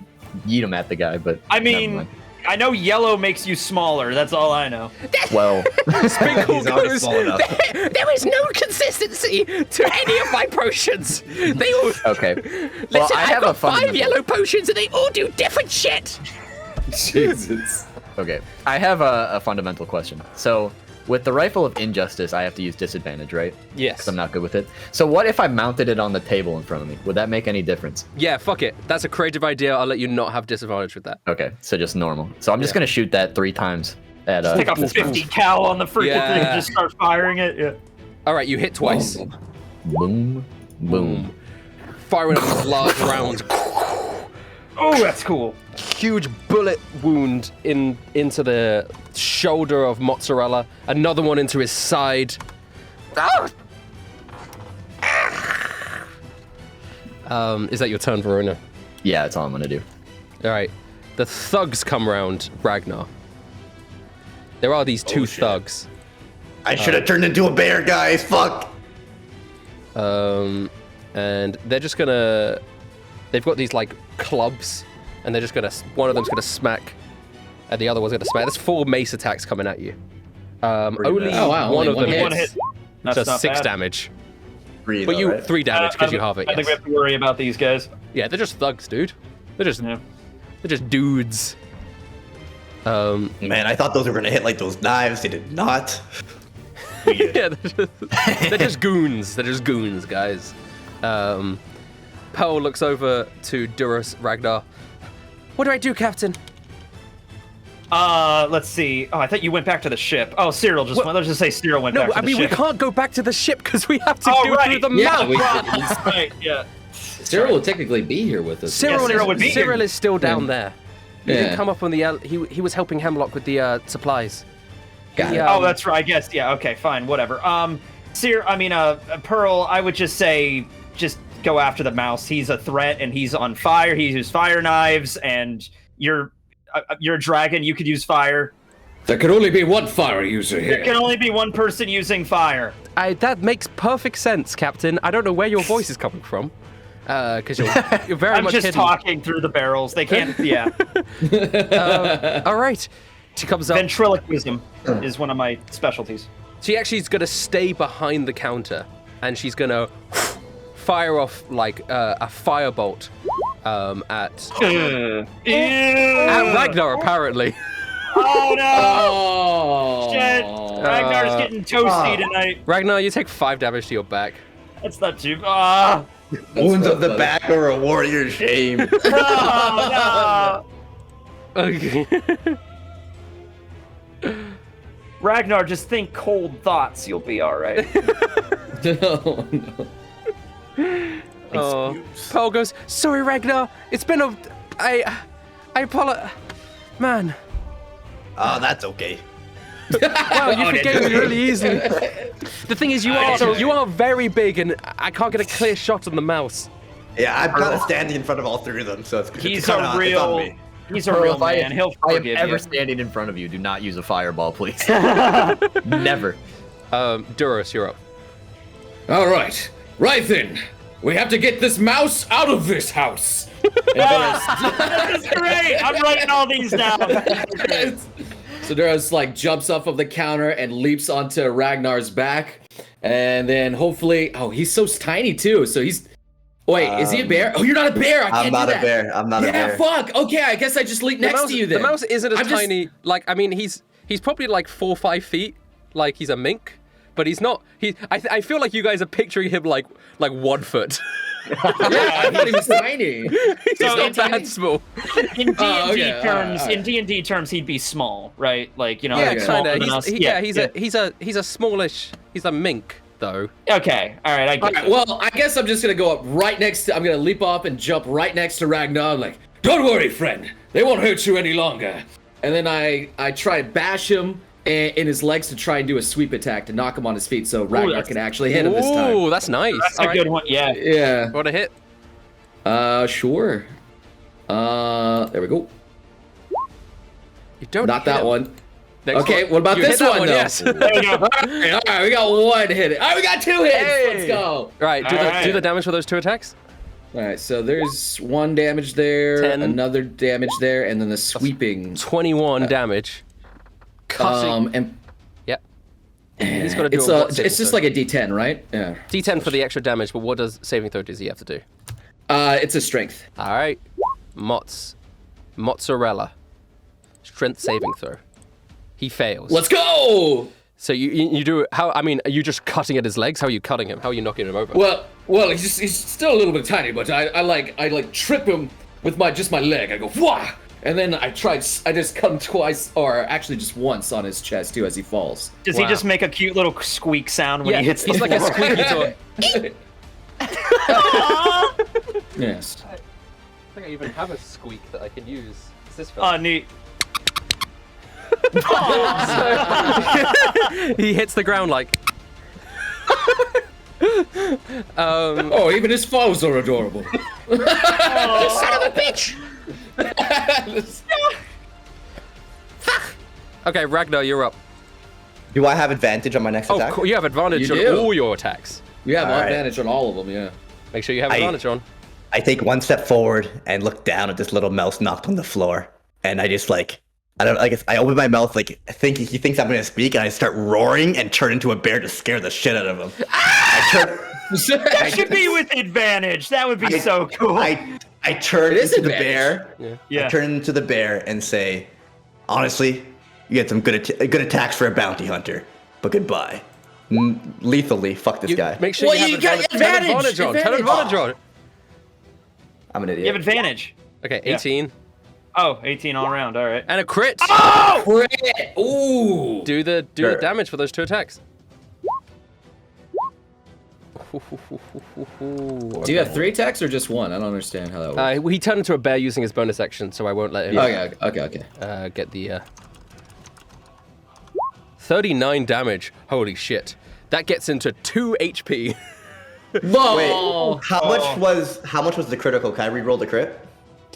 yeet him at the guy, but I never mean, mind. I know yellow makes you smaller. That's all I know. Well, Spinkle He's already goes, small enough. there is no consistency to any of my potions. They all. okay. Listen, Well, I I've have got a 5 fundamental. yellow potions and they all do different shit. Jesus. Okay, I have a fundamental question. So, with the Rifle of Injustice, I have to use disadvantage, right? Yes. Because I'm not good with it. So, what if I mounted it on the table in front of me? Would that make any difference? Yeah, fuck it. That's a creative idea. I'll let you not have disadvantage with that. Okay, so just normal. So I'm just gonna shoot that 3 times at Pick up this 50 cal on the freaking Yeah. thing and just start firing it. Yeah. All right, you hit twice. boom, boom. Firing up these large rounds. Oh, that's cool. Huge bullet wound into the shoulder of Mozzarella. Another one into his side. Ah! Is that your turn, Verona? Yeah, that's all I'm gonna do. All right. The thugs come round Ragnar. There are these 2 shit. thugs. I should have turned into a bear, guys. Fuck. And they're just gonna. They've got these like clubs, and they're just gonna. One of them's gonna smack, and the other one's gonna smack. There's 4 mace attacks coming at you. Only Oh, wow, one only of one them hit. One hit. hits. That's Does not 6 bad. damage. 3, But though, you right? 3 damage because you halve it. I think we Yes. have to worry about these guys. Yeah, they're just thugs, dude. They're just Yeah. dudes. Man, I thought those were gonna hit like those knives. They did not. Yeah, they're just goons. They're just goons, guys. Pearl looks over to Durus Ragnar. What do I do, Captain? Let's see. Oh, I thought you went back to the ship. Oh, Cyril just went. Let's just say Cyril went No, back to I the mean, we ship. can't go back to the ship because we have to Oh, go right. through the Yeah, mouth. we Right, yeah. Cyril will technically be here with us. Cyril, Yeah, Cyril would be Cyril here. is still down there. He Yeah. didn't come up on the. He was helping Hemlock with the supplies. Got He, it. Oh, that's right. I guess. Yeah. Okay. Fine. Whatever. Pearl. I would just say, just go after the mouse. He's a threat, and he's on fire. He uses fire knives, and you're a dragon. You could use fire. There can only be one fire user There can here. only be one person using fire. That makes perfect sense, Captain. I don't know where your voice is coming from, because you're very I'm much just hidden. talking through the barrels. They can't. Yeah. All right. She comes up. Ventriloquism is one of my specialties. She actually is going to stay behind the counter, and she's going to fire off like a firebolt at Ragnar, apparently. Oh no! Oh. Shit! Ragnar's getting toasty tonight. Ragnar, you take 5 damage to your back. That's not too. Ah! Wounds of the funny. back are a warrior's shame. No! Okay. Ragnar, just think cold thoughts. You'll be all right. No, no. Oh, Pearl goes, sorry, Ragnar. It's been a. I apologize. Man. Oh, that's okay. Wow, you Oh, forgave me really easily. The thing is, you are very big, and I can't get a clear shot on the mouse. Yeah, I'm kind of standing in front of all 3 of them, so it's He's kinda a it's on real. me. He's a Pearl, real if I- man. He'll I am forgive ever you. standing in front of you. Do not use a fireball, please. Never. Durus, you're up. All right. Right then. We have to get this mouse out of this house. That's great. I'm writing all these down. So Duras like jumps off of the counter and leaps onto Ragnar's back, and then hopefully, oh, he's so tiny too. So he's. Wait, is he a bear? Oh, you're not a bear. I can't I'm not do a that. bear. I'm not a Yeah, bear. fuck. Okay, I guess I just leap next to you then. The mouse isn't as I'm just- tiny. Like, I mean, he's probably like 4 or 5 feet. Like, he's a mink, but he's not. I feel like you guys are picturing him like 1 foot. Yeah, I thought he was tiny. He's So not it's that tiny. small. In D&D Oh, okay, terms, alright. in D&D terms, he'd be small, right? Like, you know, Yeah, like smaller kind than of. us. He's a smallish. He's a mink, though. Okay, all right, I All get right, it. well, I guess I'm just gonna go up right next to. I'm gonna leap off and jump right next to Ragnar. Like, don't worry, friend. They won't hurt you any longer. And then I try to bash him in his legs to try and do a sweep attack to knock him on his feet, so Ragnar that's- can actually hit him this time. Ooh, that's nice. That's All a right. good one. Yeah. Yeah. Want to hit? Sure. There we go. You don't. Not hit that him. one. Next Okay, one. what about You this hit that one, though? Yes. There we go. All right, we got 1 hit. All right, we got 2 hits. Hey. Let's go. Right. Do All the right. damage for those 2 attacks. All right, so there's 1 damage there, 10. another damage there, and then the sweeping. 21 damage. Cutting. And Yep. He's got to do it's just like a D10, right? Yeah. D10 for the extra damage, but what does saving throw does he have to do? It's a strength. All right. Mozzarella. Strength saving throw. He fails. Let's go! So you do how? I mean, are you just cutting at his legs? How are you cutting him? How are you knocking him over? Well, he's still a little bit tiny, but I trip him with my leg. I go wah, and then I just cut him twice, or actually just once on his chest too as he falls. Does he just make a cute little squeak sound when he hits the he's like a floor? squeaky toy. Yes. I think I even have a squeak that I can use. Is this Oh, neat. He hits the ground like. Oh, even his falls are adorable. Son of a bitch! Okay, Ragnar, you're up. Do I have advantage on my next attack? You have advantage You on do. all your attacks. You have All right. advantage on all of them, yeah. Make sure you have advantage on. I take 1 step forward and look down at this little mouse knocked on the floor, and I just I open my mouth like he thinks I'm gonna speak, and I start roaring and turn into a bear to scare the shit out of him. That should be with advantage. That would be so cool. I turn It is into the advantage. bear. Yeah. I turn into the bear and say, honestly, you had some good attacks for a bounty hunter, but goodbye. Lethally, fuck this guy. Make sure Well, you have you got advantage on. Turn advantage on. I'm an You idiot. have advantage. Okay, 18. Oh, 18 all around. All right. And a crit. Crit! Ooh! Do the Sure. damage for those 2 attacks. Do you have 3 attacks or just 1? I don't understand how that works. He turned into a bear using his bonus action, so I won't let him Okay. get the 39 damage. Holy shit. That gets into 2 HP. Whoa! How much was the critical? Can I re-roll the crit?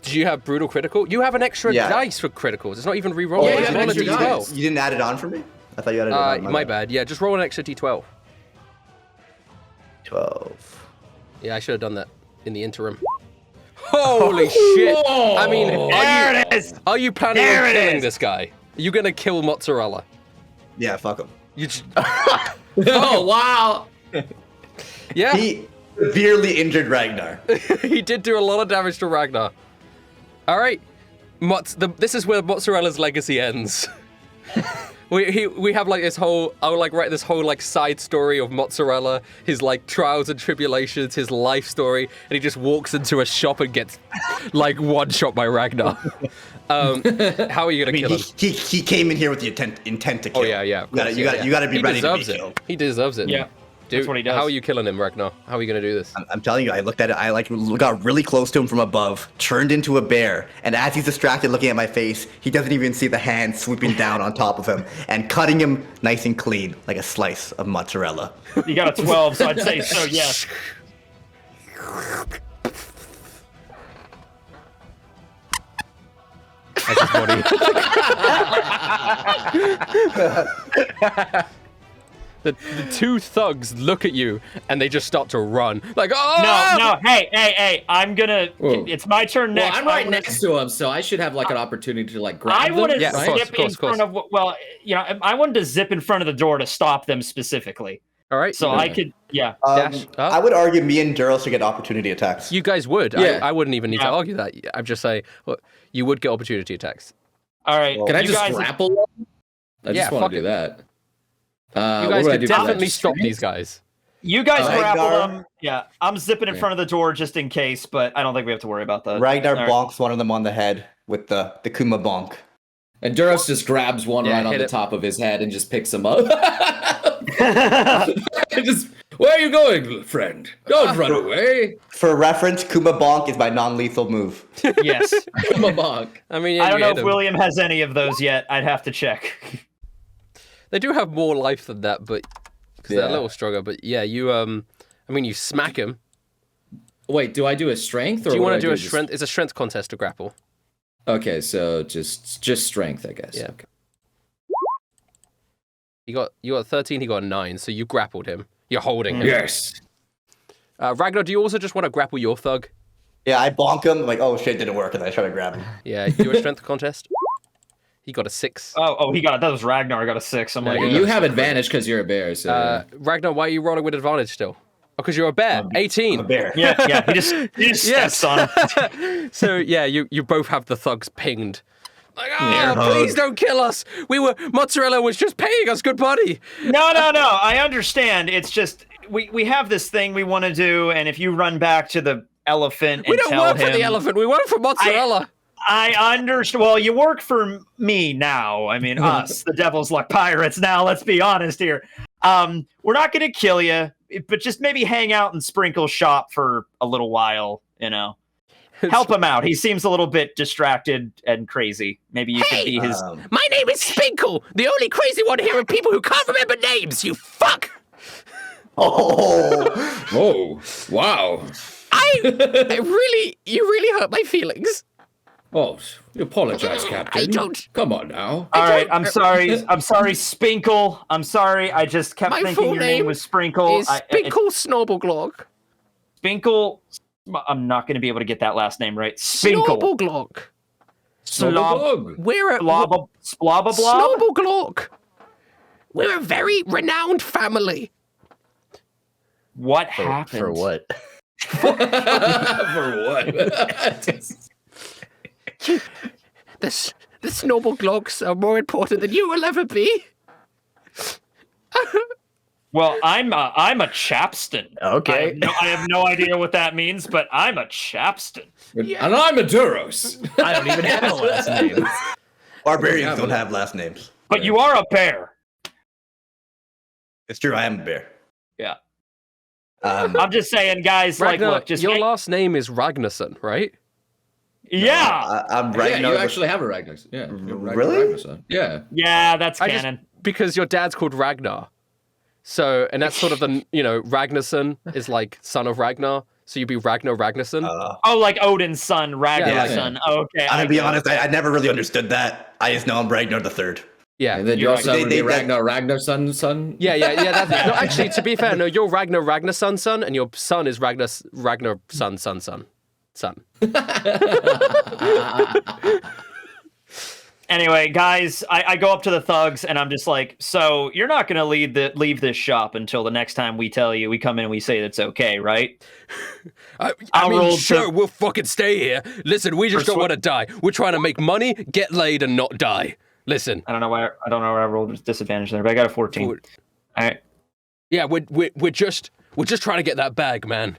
Did you have brutal critical? You have an extra Yeah. dice for criticals. It's not even re-rolling. Yeah, you Just have roll a extra d12. dice. You didn't add it on for me? I thought you added it on. My bad. Yeah, just roll an extra d12. 12. Yeah, I should have done that in the interim. Holy shit! I mean, There it is. are you planning There on it killing is. this guy? Are you gonna kill Mozzarella? Yeah, fuck him. You just, Oh, wow! yeah, He severely injured Ragnar. he did do a lot of damage to Ragnar. All right, this is where Mozzarella's legacy ends. We have like this whole, I would like write this whole like side story of Mozzarella, his like trials and tribulations, his life story, and he just walks into a shop and gets like one shot by Ragnar. How are you gonna I mean, kill him? he came in here with the intent to kill. Oh yeah. of You gotta, course, you yeah, gotta, yeah. you gotta be He ready to be deserves it. killed. He deserves it. Yeah. Dude, That's what he does. How are you killing him, Ragnar? How are you gonna do this? I'm telling you, I looked at it. I like got really close to him from above, turned into a bear, and as he's distracted looking at my face, he doesn't even see the hand swooping down on top of him and cutting him nice and clean like a slice of mozzarella. You got a 12, so I'd say so. Yes. That's his body. The 2 thugs look at you and they just start to run. Like, oh! No. Hey. I'm gonna. Whoa. It's my turn Well, next. I'm right next to him, so I should have like an opportunity to like grab I them. wanted to Yeah, of right? course, zip in front of. Well, I wanted to zip in front of the door to stop them specifically. All right. So I could. Yeah. Dash up. I would argue me and Duros should get opportunity attacks. You guys would. Yeah. I wouldn't even need to Yeah. argue that. I'm just saying, well, you would get opportunity attacks. All right. Can I you just guys, grapple them? I Yeah, just want fuck to do it. that. You What guys would I could do for that? definitely Just stop strength? these guys. You guys grapple Ragnar. them. Yeah. I'm zipping in front of the door just in case, but I don't think we have to worry about that. Ragnar All right. bonks one of them on the head with the Kuma bonk. And Duros just grabs one Yeah, right on hit the it. top of his head and just picks him up. Just, where are you going, friend? Don't run away. For reference, Kuma bonk is my non-lethal move. Yes. Come on, bonk. I mean, yeah, I don't you know hit if them. William has any of those yet. I'd have to check. They do have more life than that, but because they're a Yeah. little stronger. But yeah, you I mean, you smack him. Wait, do I do a strength? Or Do you what want to do a just- strength? It's a strength contest to grapple. Okay, so just strength, I guess. Yeah. Okay. You got 13. He got a 9. So you grappled him. You're holding him. Yes. Ragnar, do you also just want to grapple your thug? Yeah, I bonk him. I'm like, oh shit, didn't work, and I try to grab him. Yeah, your strength contest. He got a 6. Oh, he got that was Ragnar. Got a 6. I'm No, like, yeah. You have advantage because you're a bear. So Ragnar, why are you rolling with advantage still? Oh, because you're a bear. 18. I'm a bear. yeah. He just Yes. steps on him. So yeah, you both have the thugs pinged. Like, Yeah. please don't kill us. Mozzarella was just paying us good money. No. I understand. It's just we have this thing we want to do, and if you run back to the elephant and We don't tell work him, for the elephant. We work for mozzarella. I understand. Well, you work for me now. I mean, us, the Devil's Luck Pirates. Now, let's be honest here. We're not going to kill you, but just maybe hang out and Sprinkle shop for a little while. Help him out. He seems a little bit distracted and crazy. Maybe you could be his. My name is Spinkle, the only crazy one here of people who can't remember names. You fuck. Oh. Oh, wow. You really hurt my feelings. Oh, you apologize, Captain. I don't. Come on now. All right, I'm sorry. I'm sorry, Spinkle. I'm sorry. I just kept My thinking full your name name was Sprinkle. Is Spinkle Snorbleglock. Spinkle. I'm not going to be able to get that last name right. Spinkle. Snorbleglock. Slob. We're a Blobba blob. Snorbleglock. We're a very renowned family. What happened? For what? For what? The Snorbleglocks are more important than you will ever be. Well, I'm a Chapston. Okay. I have no idea what that means, but I'm a Chapston. And I'm a Duros. I don't even have a last name. Barbarians don't have last names. But you are a bear. It's true, I am a bear. Yeah. I'm just saying, guys. Ragnar, like, look, just your last name is Ragnarsson, right? yeah, I'm Yeah, Ragnar. you actually have a Ragnar. Yeah. you're Ragnar Really? Ragnarsson. Yeah. yeah, that's I just- canon. Because your dad's called Ragnar. So, and that's sort of the, Ragnarsson is like son of Ragnar. So you'd be Ragnar Ragnarsson. Oh, like Odin's son, Ragnar's Yeah. son. Okay. I'll be honest, I never really understood that. I just know I'm Ragnar the Third. Yeah. And then You're your right. son would be They- Ragnar Ragnarsson, son. Yeah. That's, no, actually, to be fair, no, you're Ragnar Ragnarsson's son, and your son is Ragnar son. Anyway, guys, I go up to the thugs and I'm just like, so you're not going to leave this shop until the next time we tell you, we come in and we say that's okay, right? I I'll mean, roll sure, to- we'll fucking stay here. Listen, we just don't want to die. We're trying to make money, get laid, and not die. Listen. I don't know why I rolled with disadvantage there, but I got a 14. All right. Yeah, we're just trying to get that bag, man.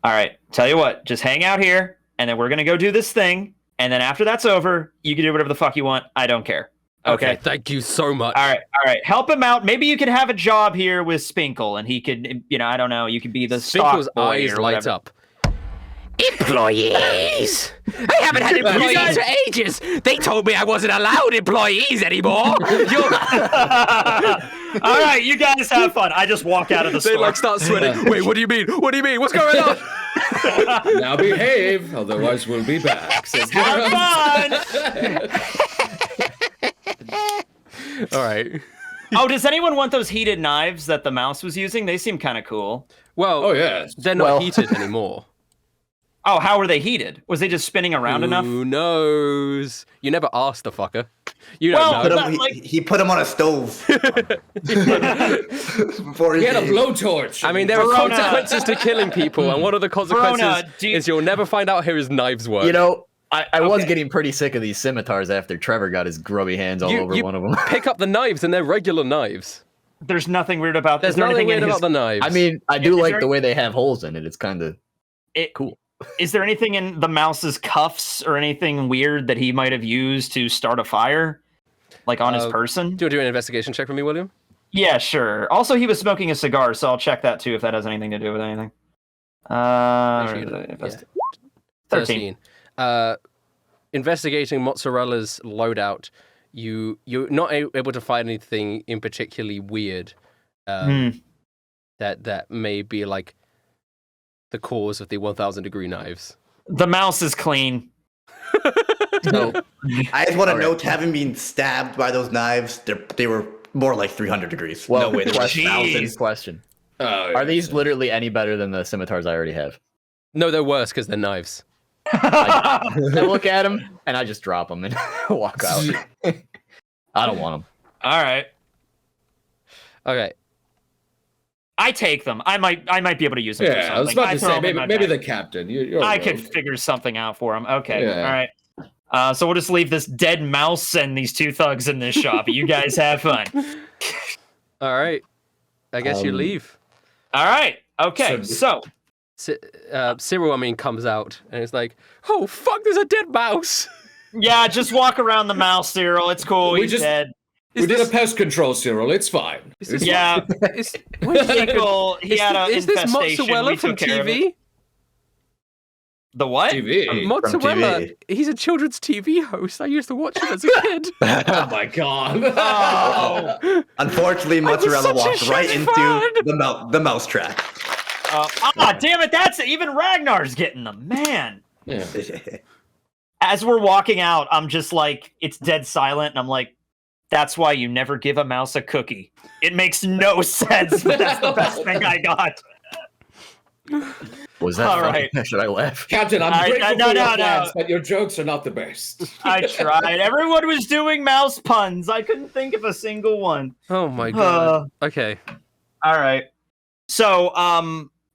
All right. Tell you what, just hang out here and then we're going to go do this thing. And then after that's over, you can do whatever the fuck you want. I don't care. Okay. Thank you so much. All right. Help him out. Maybe you could have a job here with Spinkle, and he could, I don't know. You could be the Spinkle's stock boy eyes or light whatever. up. Employees! I haven't had employees for ages. They told me I wasn't allowed employees anymore. All right, you guys have fun. I just walk out of the store. They start sweating. Wait, what do you mean? What do you mean? What's going on? Now behave, otherwise we'll be back. Says Have fun. All right. Oh, does anyone want those heated knives that the mouse was using? They seem kind of cool. Well, Oh yeah. they're not heated anymore. Oh, how were they heated? Was they just spinning around enough? Who knows? You never asked the fucker. You don't Well, know. but- like- He put him on a stove. Before He had a came. blowtorch. I mean, there are Verona. consequences to killing people, and one of the consequences Verona, is you'll never find out how his knives work. You know, I was getting pretty sick of these scimitars after Trevor got his grubby hands all over one of them. Pick up the knives, and they're regular knives. There's nothing weird about this. There's nothing weird about the knives. I mean, I do Is like there- the way they have holes in it. It's kind of cool. Is there anything in the mouse's cuffs or anything weird that he might have used to start a fire? Like on his person? Do you want to do an investigation check for me, William? Yeah, sure. Also, he was smoking a cigar, so I'll check that too if that has anything to do with anything. Actually, yeah. 13. Investigating Mozzarella's loadout, you're not able to find anything in particularly weird that may be like the cause of the 1,000-degree knives. The mouse is clean. So, I just want to note, having been stabbed by those knives, they were more like 300 degrees. well, no way, they were question. 1,000. Question: Oh, Are these literally any better than the scimitars I already have? No, they're worse because they're knives. I look at him and I just drop him and walk out. I don't want him. All right. Okay. I take them. I might be able to use them for Yeah, something. I was about to throw say, them in my maybe bag. the captain. You're a I rogue. could figure something out for him. Okay. Yeah. All right. So we'll just leave this dead mouse and these two thugs in this shop. You guys have fun. All right. I guess you leave. All right. Okay. So Cyril, I mean, comes out and it's like, oh, fuck, there's a dead mouse. yeah, just walk around the mouse, Cyril. It's cool. We He's just- dead. We did a pest control, Cyril. It's fine. Yeah. Tinkle, he had an is this infestation. mozzarella We from took care of it. TV? The what? TV. Mozzarella. TV. He's a children's TV host. I used to watch him as a kid. Oh my god. Oh. Unfortunately, was mozzarella such a walked right huge into fan. the mouse track. Damn it! That's even Ragnar's getting them, man. Yeah. As we're walking out, I'm just like, it's dead silent, and I'm like, that's why you never give a mouse a cookie. It makes no sense, but that's the best thing I got. Was that All funny? right. Should I laugh? Captain, I'm I- grateful no, for no, your no. plans, but your jokes are not the best. I tried. Everyone was doing mouse puns. I couldn't think of a single one. Oh my god. Okay. All right. So,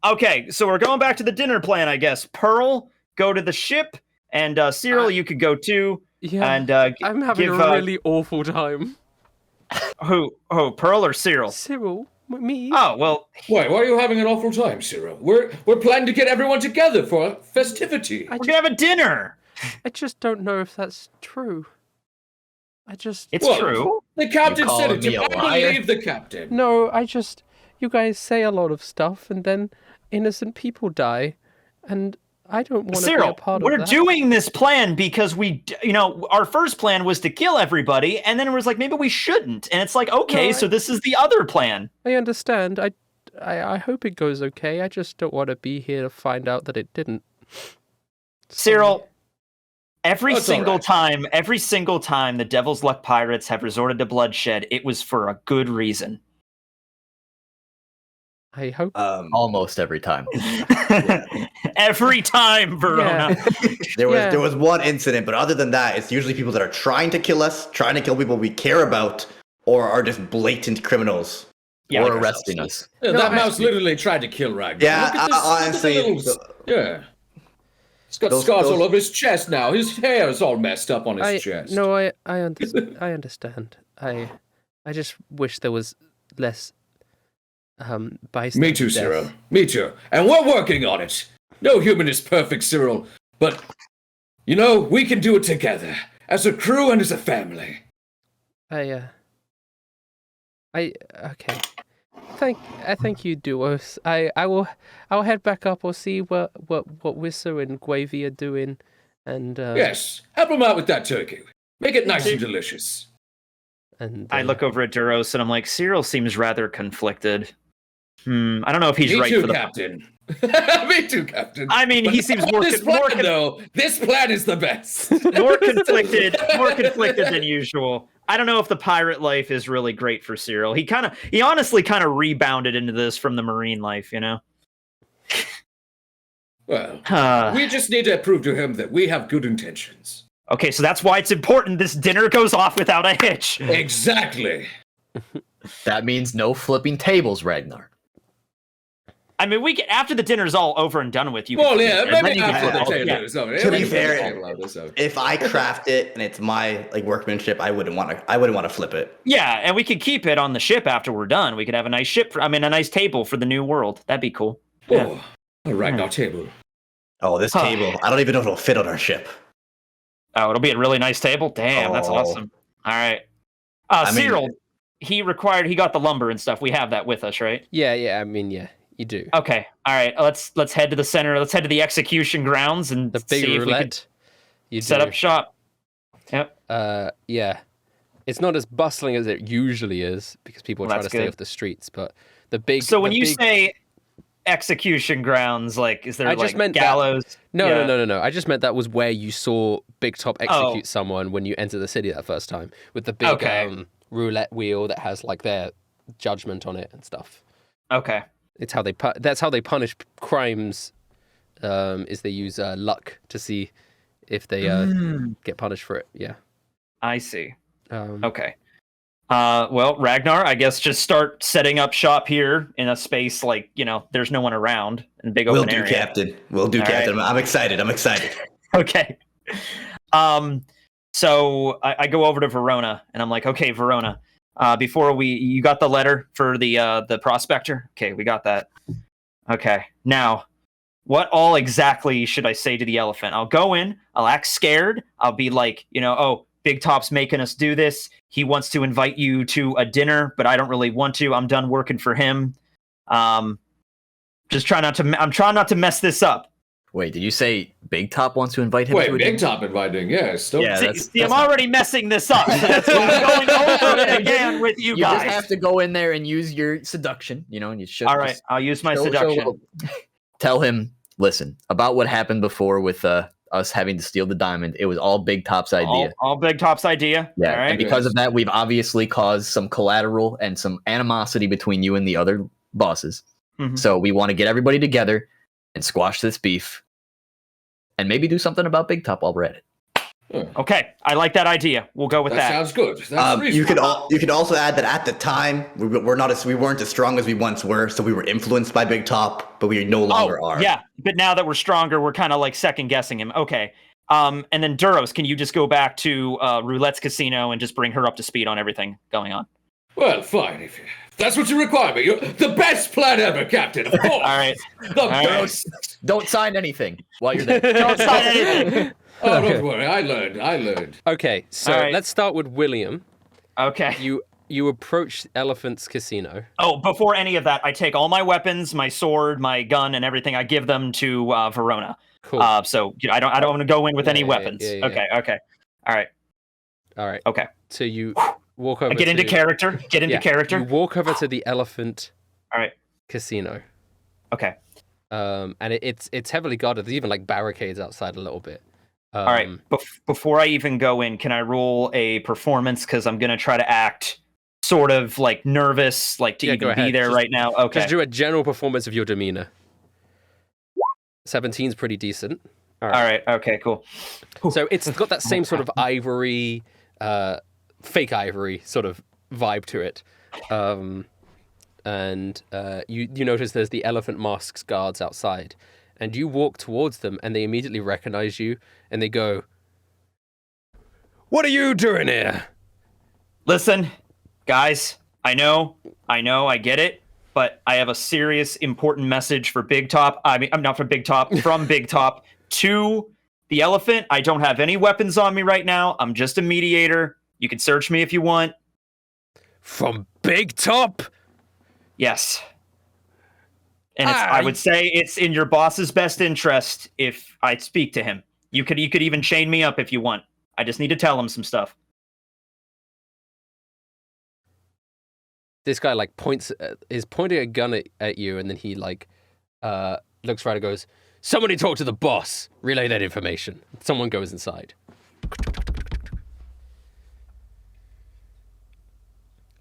okay. So we're going back to the dinner plan, I guess. Pearl, go to the ship, and Cyril, you could go too. Yeah. And I'm having give, a really awful time. who, Pearl or Cyril? Cyril, me. Oh well, Wait, why are you having an awful time, Cyril? We're planning to get everyone together for a festivity. we're gonna have a dinner. I just don't know if that's true. It's Well, true. The captain You said calling it. me a I liar? believe the captain. No, you guys say a lot of stuff and then innocent people die, and I don't want to be a Cyril, part we're of that. doing this plan because our first plan was to kill everybody, and then it was like maybe we shouldn't, and it's like okay, No, so this is the other plan. I understand. I hope it goes okay. I just don't want to be here to find out that it didn't. Cyril, every That's all single right. time the Devil's Luck Pirates have resorted to bloodshed, it was for a good reason. I hope. Almost every time. Every time, Verona. There was one incident, but other than that, it's usually people that are trying to kill us, trying to kill people we care about, or are just blatant criminals. Yeah, or like arresting us. Yeah, No, that I- mouse literally tried to kill Ragnar. Yeah, Look at this, honestly, look at the little, yeah. He's got those- scars those- all over his chest now. His hair is all messed up on his I chest. no, I understand. I just wish there was less bystander Me too, death. Cyril. Me too. And we're working on it. No human is perfect, Cyril. But, we can do it together. As a crew and as a family. Okay. Thank you, duos. I'll head back up. I'll see what Wissa and Gravy are doing, and Yes. Help him out with that turkey. Make it nice and delicious. And I look over at Duros and I'm like, Cyril seems rather conflicted. I don't know if he's Me right too, for the. Captain. Me too, Captain. I mean, he seems more this plan, though. This plan is the best. more conflicted than usual. I don't know if the pirate life is really great for Cyril. He honestly kind of rebounded into this from the marine life, Well, we just need to prove to him that we have good intentions. Okay, so that's why it's important this dinner goes off without a hitch. Exactly. That means no flipping tables, Ragnar. I mean, we can, after the dinner's all over and done with, you. Well, can yeah, and then maybe you can after the flip it. table Yeah. is over. To be Maybe fair, after the table is over. If I craft it and it's my workmanship, I wouldn't want to flip it. Yeah, and we could keep it on the ship after we're done. We could have a nice a nice table for the new world. That'd be cool. Yeah. Oh, a Ragnar table. Oh, this Huh. table! I don't even know if it'll fit on our ship. Oh, it'll be a really nice table. Damn, that's Oh. awesome. All right. I mean- Cyril, he got the lumber and stuff. We have that with us, right? yeah. I mean, yeah, you do. Okay. All right. Let's head to the center. Let's head to the execution grounds and The big see if we could roulette. You set do. up shop. Yep. Yeah. It's not as bustling as it usually is because people are Well, trying to that's stay good. off the streets. But the big. So when the you big- say execution grounds, like, is there I like just meant that- gallows? No, Yeah. no. I just meant that was where you saw Big Top execute someone when you enter the city that first time with the big Okay. roulette wheel that has like their judgment on it and stuff. Okay. It's how they that's how they punish crimes is they use luck to see if they get punished for it. Yeah. I see. Um, Okay. Well, Ragnar, I guess just start setting up shop here in a space like, there's no one around in a big Will open do, area. Captain. Will do, All Captain. I'm excited. Okay. So I go over to Verona and I'm like, okay, Verona, you got the letter for the prospector? Okay, we got that. Okay. Now, what all exactly should I say to the elephant? I'll go in, I'll act scared. I'll be like, oh, Big Top's making us do this. He wants to invite you to a dinner, but I don't really want to. I'm done working for him. I'm trying not to mess this up. Wait, did you say Big Top wants to invite him to a Big dinner? Top inviting, yes. Don't... Yeah, See, I'm already messing this up. That's why I'm going over it again with you guys. You just have to go in there and use your seduction, and you should. All right, I'll use my seduction. Tell him, listen, about what happened before with us having to steal the diamond. It was all Big Top's idea. All Big Top's idea? Yeah, all right. and because of that, we've obviously caused some collateral and some animosity between you and the other bosses. Mhm. So we want to get everybody together and squash this beef and maybe do something about Big Top while we're at it. Okay, I like that idea. We'll go with that. Sounds good. That's You could also add that at the time we weren't as strong as we once were, so we were influenced by Big Top, but we no longer are. Yeah, but now that we're stronger, we're kind of like second guessing him. Okay. And then Duros, can you just go back to Roulette's casino and just bring her up to speed on everything going on? Well, fine. If that's what you require me. You're the best plan ever, Captain. Of course. All right. The best. Don't sign anything while you're there. Don't sign anything. Oh, don't worry. I learned. Okay, so All right. let's start with William. Okay. You approach Elephant's casino. Oh, before any of that, I take all my weapons, my sword, my gun, and everything. I give them to Verona. Cool. So I don't want to go in with any weapons. yeah. Okay. All right. Okay. So you walk over. I get into character. You walk over to the Elephant. All right. Casino. Okay. And it's heavily guarded. There's even like barricades outside a little bit. All right. Before I even go in, can I roll a performance? Because I'm gonna try to act sort of like nervous, like to even be there right now. Okay. Just do a general performance of your demeanor. 17's pretty decent. All right. Okay. Cool. So it's got that same sort of ivory, fake ivory sort of vibe to it. And you notice there's the elephant masks guards outside. And you walk towards them, and they immediately recognize you, and they go, "What are you doing here?" Listen, guys, I know, I get it, but I have a serious, important message for Big Top. I mean, I'm not for Big Top, from Big Top to the elephant. I don't have any weapons on me right now. I'm just a mediator. You can search me if you want. From Big Top? Yes. And I would say it's in your boss's best interest if I speak to him. You could even chain me up if you want. I just need to tell him some stuff. This guy like is pointing a gun at you, and then he like looks right and goes, "Somebody talk to the boss. Relay that information." Someone goes inside.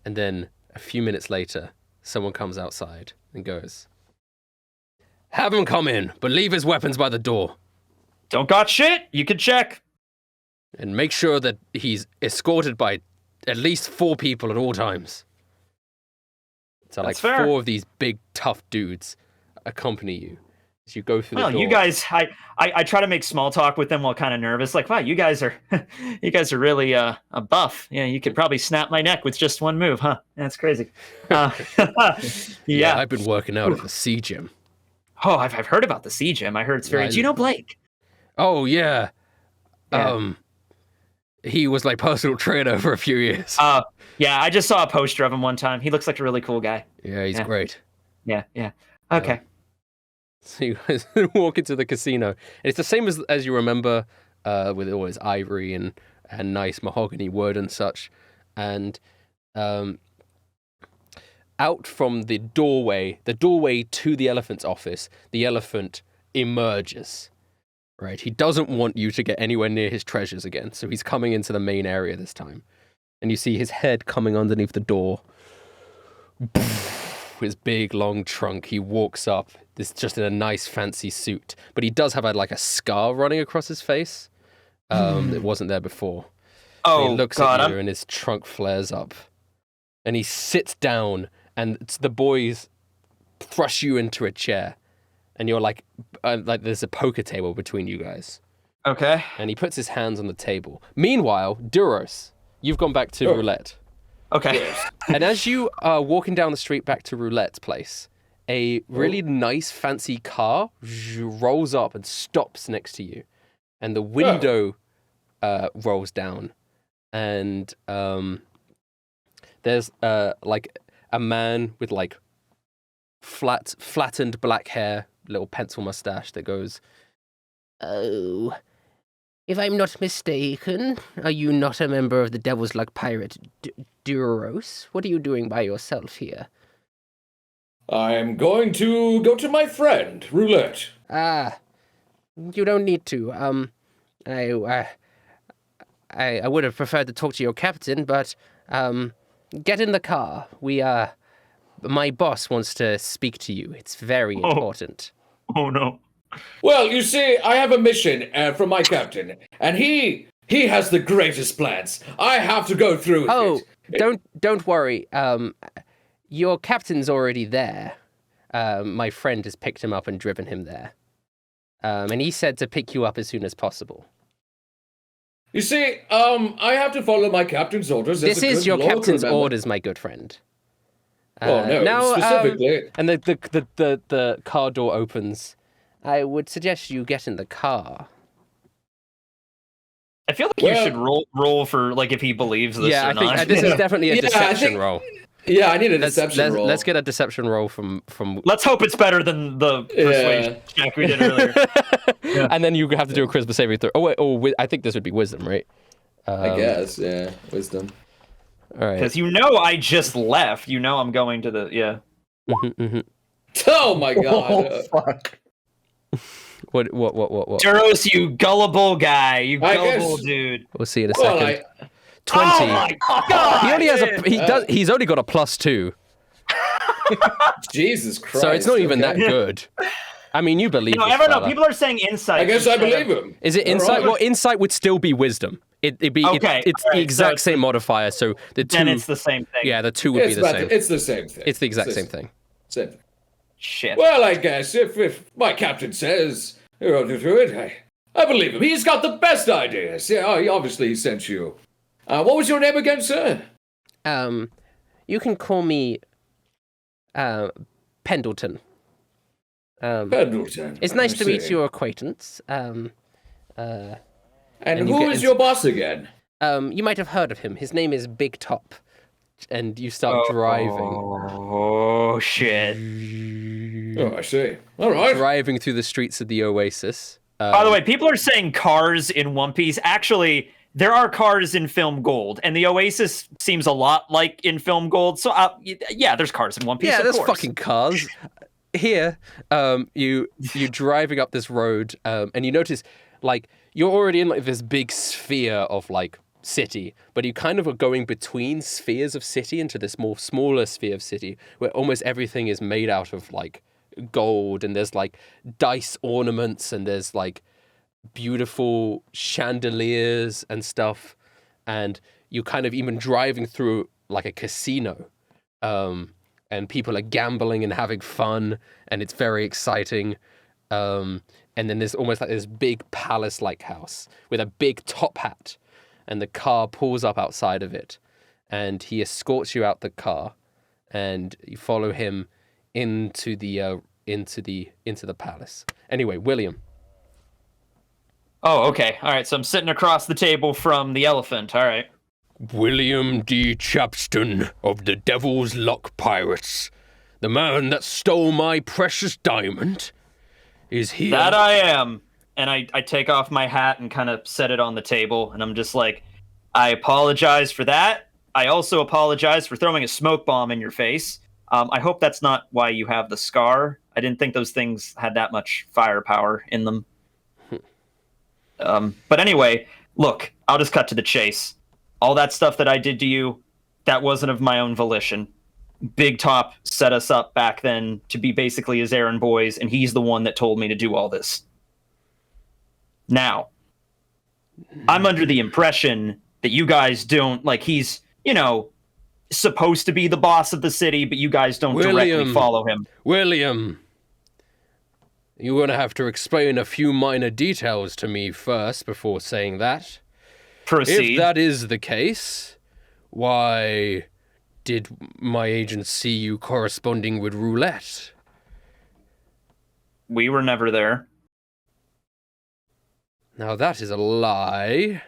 And then a few minutes later, someone comes outside and goes, "Have him come in, but leave his weapons by the door. Don't got shit. You can check. And make sure that he's escorted by at least 4 people at all times." So That's like fair. 4 of these big, tough dudes accompany you as you go through the Well, door. you guys, I try to make small talk with them while kind of nervous. Like, wow, you guys are really a buff. Yeah, you could probably snap my neck with just one move, huh? That's crazy. Yeah. I've been working out at the Sea Gym. Oh, I've heard about the Sea Gym. I heard it's very. Yeah, Do you know Blake? Oh, yeah. Yeah. He was like personal trainer for a few years. Yeah, I just saw a poster of him one time. He looks like a really cool guy. Yeah, he's great. Yeah. Okay. So you guys walk into the casino. And it's the same as you remember, with always ivory and nice mahogany wood and such. And out from the doorway to the elephant's office, the elephant emerges. Right? He doesn't want you to get anywhere near his treasures again, so he's coming into the main area this time. And you see his head coming underneath the door. his big long trunk. He walks up, this just in a nice fancy suit, but he does have like a scar running across his face. It wasn't there before. Oh, he looks God, at you and his trunk flares up. And he sits down and the boys thrust you into a chair. And you're like there's a poker table between you guys. Okay. And he puts his hands on the table. Meanwhile, Duros, you've gone back to Roulette. Okay. And as you are walking down the street back to Roulette's place, a really nice fancy car rolls up and stops next to you. And the window rolls down. And there's like a man with like flattened black hair, little pencil mustache that goes, "Oh, if I'm not mistaken, are you not a member of the Devil's Luck pirate Duros? What are you doing by yourself here?" I'm going to go to my friend, Roulette. Ah, you don't need to. I would have preferred to talk to your captain, but get in the car. My boss wants to speak to you. It's very important. Oh no. Well, you see, I have a mission from my captain, and he has the greatest plans. I have to go through with it. Don't worry. Your captain's already there. My friend has picked him up and driven him there. And he said to pick you up as soon as possible. You see, I have to follow my captain's orders. This is your captain's orders, my good friend. No, now, specifically. And the car door opens. I would suggest you get in the car. I feel like you should roll for like if he believes this or not. I think this is definitely a deception roll. Yeah, I need a deception roll. Let's get a deception roll from. Let's hope it's better than the persuasion check we did earlier. And then you have to do a charisma saving throw. I think this would be wisdom, right? I guess, yeah, wisdom. All right. Because I just left. I'm going to the Oh my god! Oh, fuck. What? Duros, you gullible guy, dude. We'll see in a second. Well, 20. Oh my god! He only has he's only got a +2. Jesus Christ! So it's not even that good. I mean, you believe. I don't know. People are saying insight. I guess I believe him. Is it insight? Right. Well, insight would still be wisdom. It'd be okay. It's the exact same modifier. So the two. Then it's the same thing. Yeah, the two would be the same. It's the same thing. It's the exact same thing. Same thing. Shit. Well, I guess if my captain says you're going to do it, I believe him. He's got the best ideas. Yeah, he sent you. What was your name again, sir? You can call me Pendleton. Pendleton. It's nice to meet your acquaintance. And who is your boss again? You might have heard of him. His name is Big Top. And you start driving. Oh, shit. Oh, I see. All right. Driving through the streets of the Oasis. By the way, people are saying cars in One Piece. Actually, there are cars in Film Gold, and the Oasis seems a lot like in Film Gold. So, yeah, there's cars in One Piece. Yeah, of there's course. fucking cars. Here, you're driving up this road, and you notice, like, you're already in like this big sphere of like city, but you kind of are going between spheres of city into this more smaller sphere of city where almost everything is made out of like gold, and there's like dice ornaments, and there's like beautiful chandeliers and stuff, and you're kind of even driving through like a casino, and people are gambling and having fun, and it's very exciting. And then there's almost like this big palace-like house with a big top hat, and the car pulls up outside of it, and he escorts you out the car, and you follow him into the palace. Anyway, William. Oh, okay. All right. So I'm sitting across the table from the elephant. All right. William D. Chapston of the Devil's Luck Pirates, the man that stole my precious diamond, is here. That I am. And I take off my hat and kind of set it on the table, and I'm just like, I apologize for that. I also apologize for throwing a smoke bomb in your face. I hope that's not why you have the scar. I didn't think those things had that much firepower in them. But anyway, look, I'll just cut to the chase. All that stuff that I did to you, that wasn't of my own volition. Big Top set us up back then to be basically his errand boys, and he's the one that told me to do all this. Now, I'm under the impression that you guys don't, like, he's, supposed to be the boss of the city, but you guys don't directly follow him. William, you're going to have to explain a few minor details to me first before saying that. Proceed. If that is the case, why did my agent see you corresponding with Roulette? We were never there. Now that is a lie.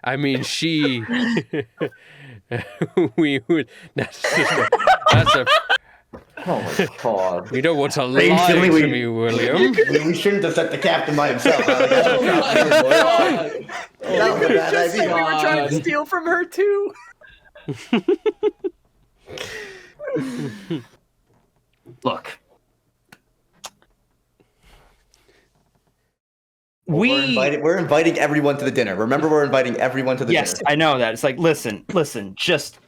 I mean, she... we would... That's a... Oh my god. You don't want to lie to me, William. We shouldn't have set the captain by himself. That was a bad idea. We were trying to steal from her too. Look. We're inviting everyone to the dinner. Remember, we're inviting everyone to the dinner. Yes, I know that. It's like, listen, just...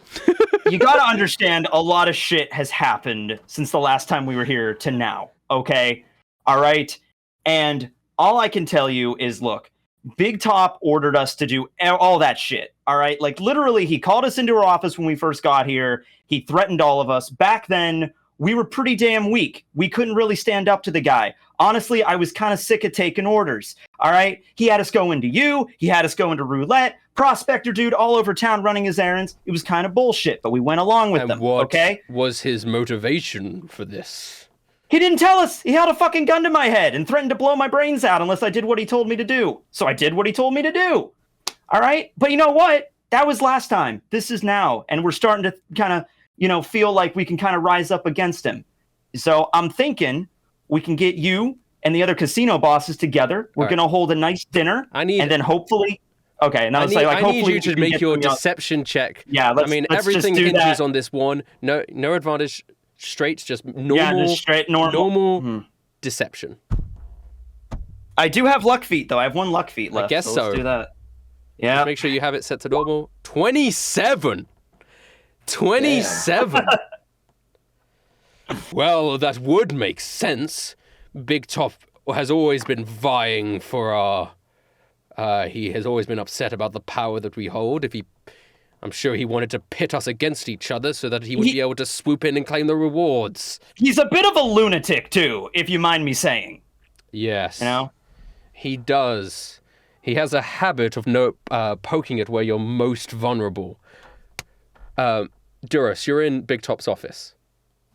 You gotta understand, a lot of shit has happened since the last time we were here to now, okay? All right? And all I can tell you is, look, Big Top ordered us to do all that shit, all right? Like, literally, he called us into our office when we first got here. He threatened all of us. Back then, we were pretty damn weak. We couldn't really stand up to the guy. Honestly, I was kind of sick of taking orders, all right? He had us go into you. He had us go into Roulette. Prospector dude all over town running his errands. It was kind of bullshit, but we went along with them, okay? What was his motivation for this? He didn't tell us. He held a fucking gun to my head and threatened to blow my brains out unless I did what he told me to do. So I did what he told me to do. All right? But you know what? That was last time. This is now. And we're starting to kind of, feel like we can kind of rise up against him. So I'm thinking we can get you and the other casino bosses together. We're going to hold a nice dinner. And then hopefully... Okay, and I need you to make your deception check. Yeah, everything hinges on this one. No advantage, straight, just normal. Yeah, just straight normal deception. I do have luck feat though. I have one luck feat left. I guess so. Let's do that. Yeah. Just make sure you have it set to normal. 27. 27. Well, that would make sense. Big Top has always been vying for our. He has always been upset about the power that we hold. I'm sure he wanted to pit us against each other so that he would be able to swoop in and claim the rewards. He's a bit of a lunatic, too, if you mind me saying. Yes. He does. He has a habit of poking at where you're most vulnerable. Duras, you're in Big Top's office.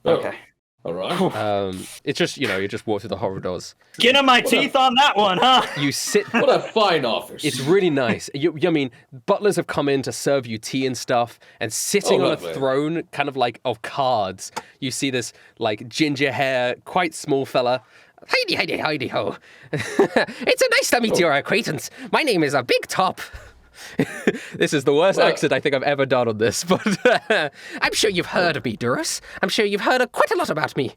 Okay. All right. It's just, you just walk through the horror doors. Skin on my teeth on that one, huh? You sit... What a fine office. It's really nice. I mean, butlers have come in to serve you tea and stuff, and sitting on a throne, kind of like of cards, you see this, like, ginger hair, quite small fella. Heidi ho. It's a nice to meet your acquaintance. My name is Big Top. This is the worst accent I think I've ever done on this, but I'm sure you've heard of me, Duras. I'm sure you've heard quite a lot about me.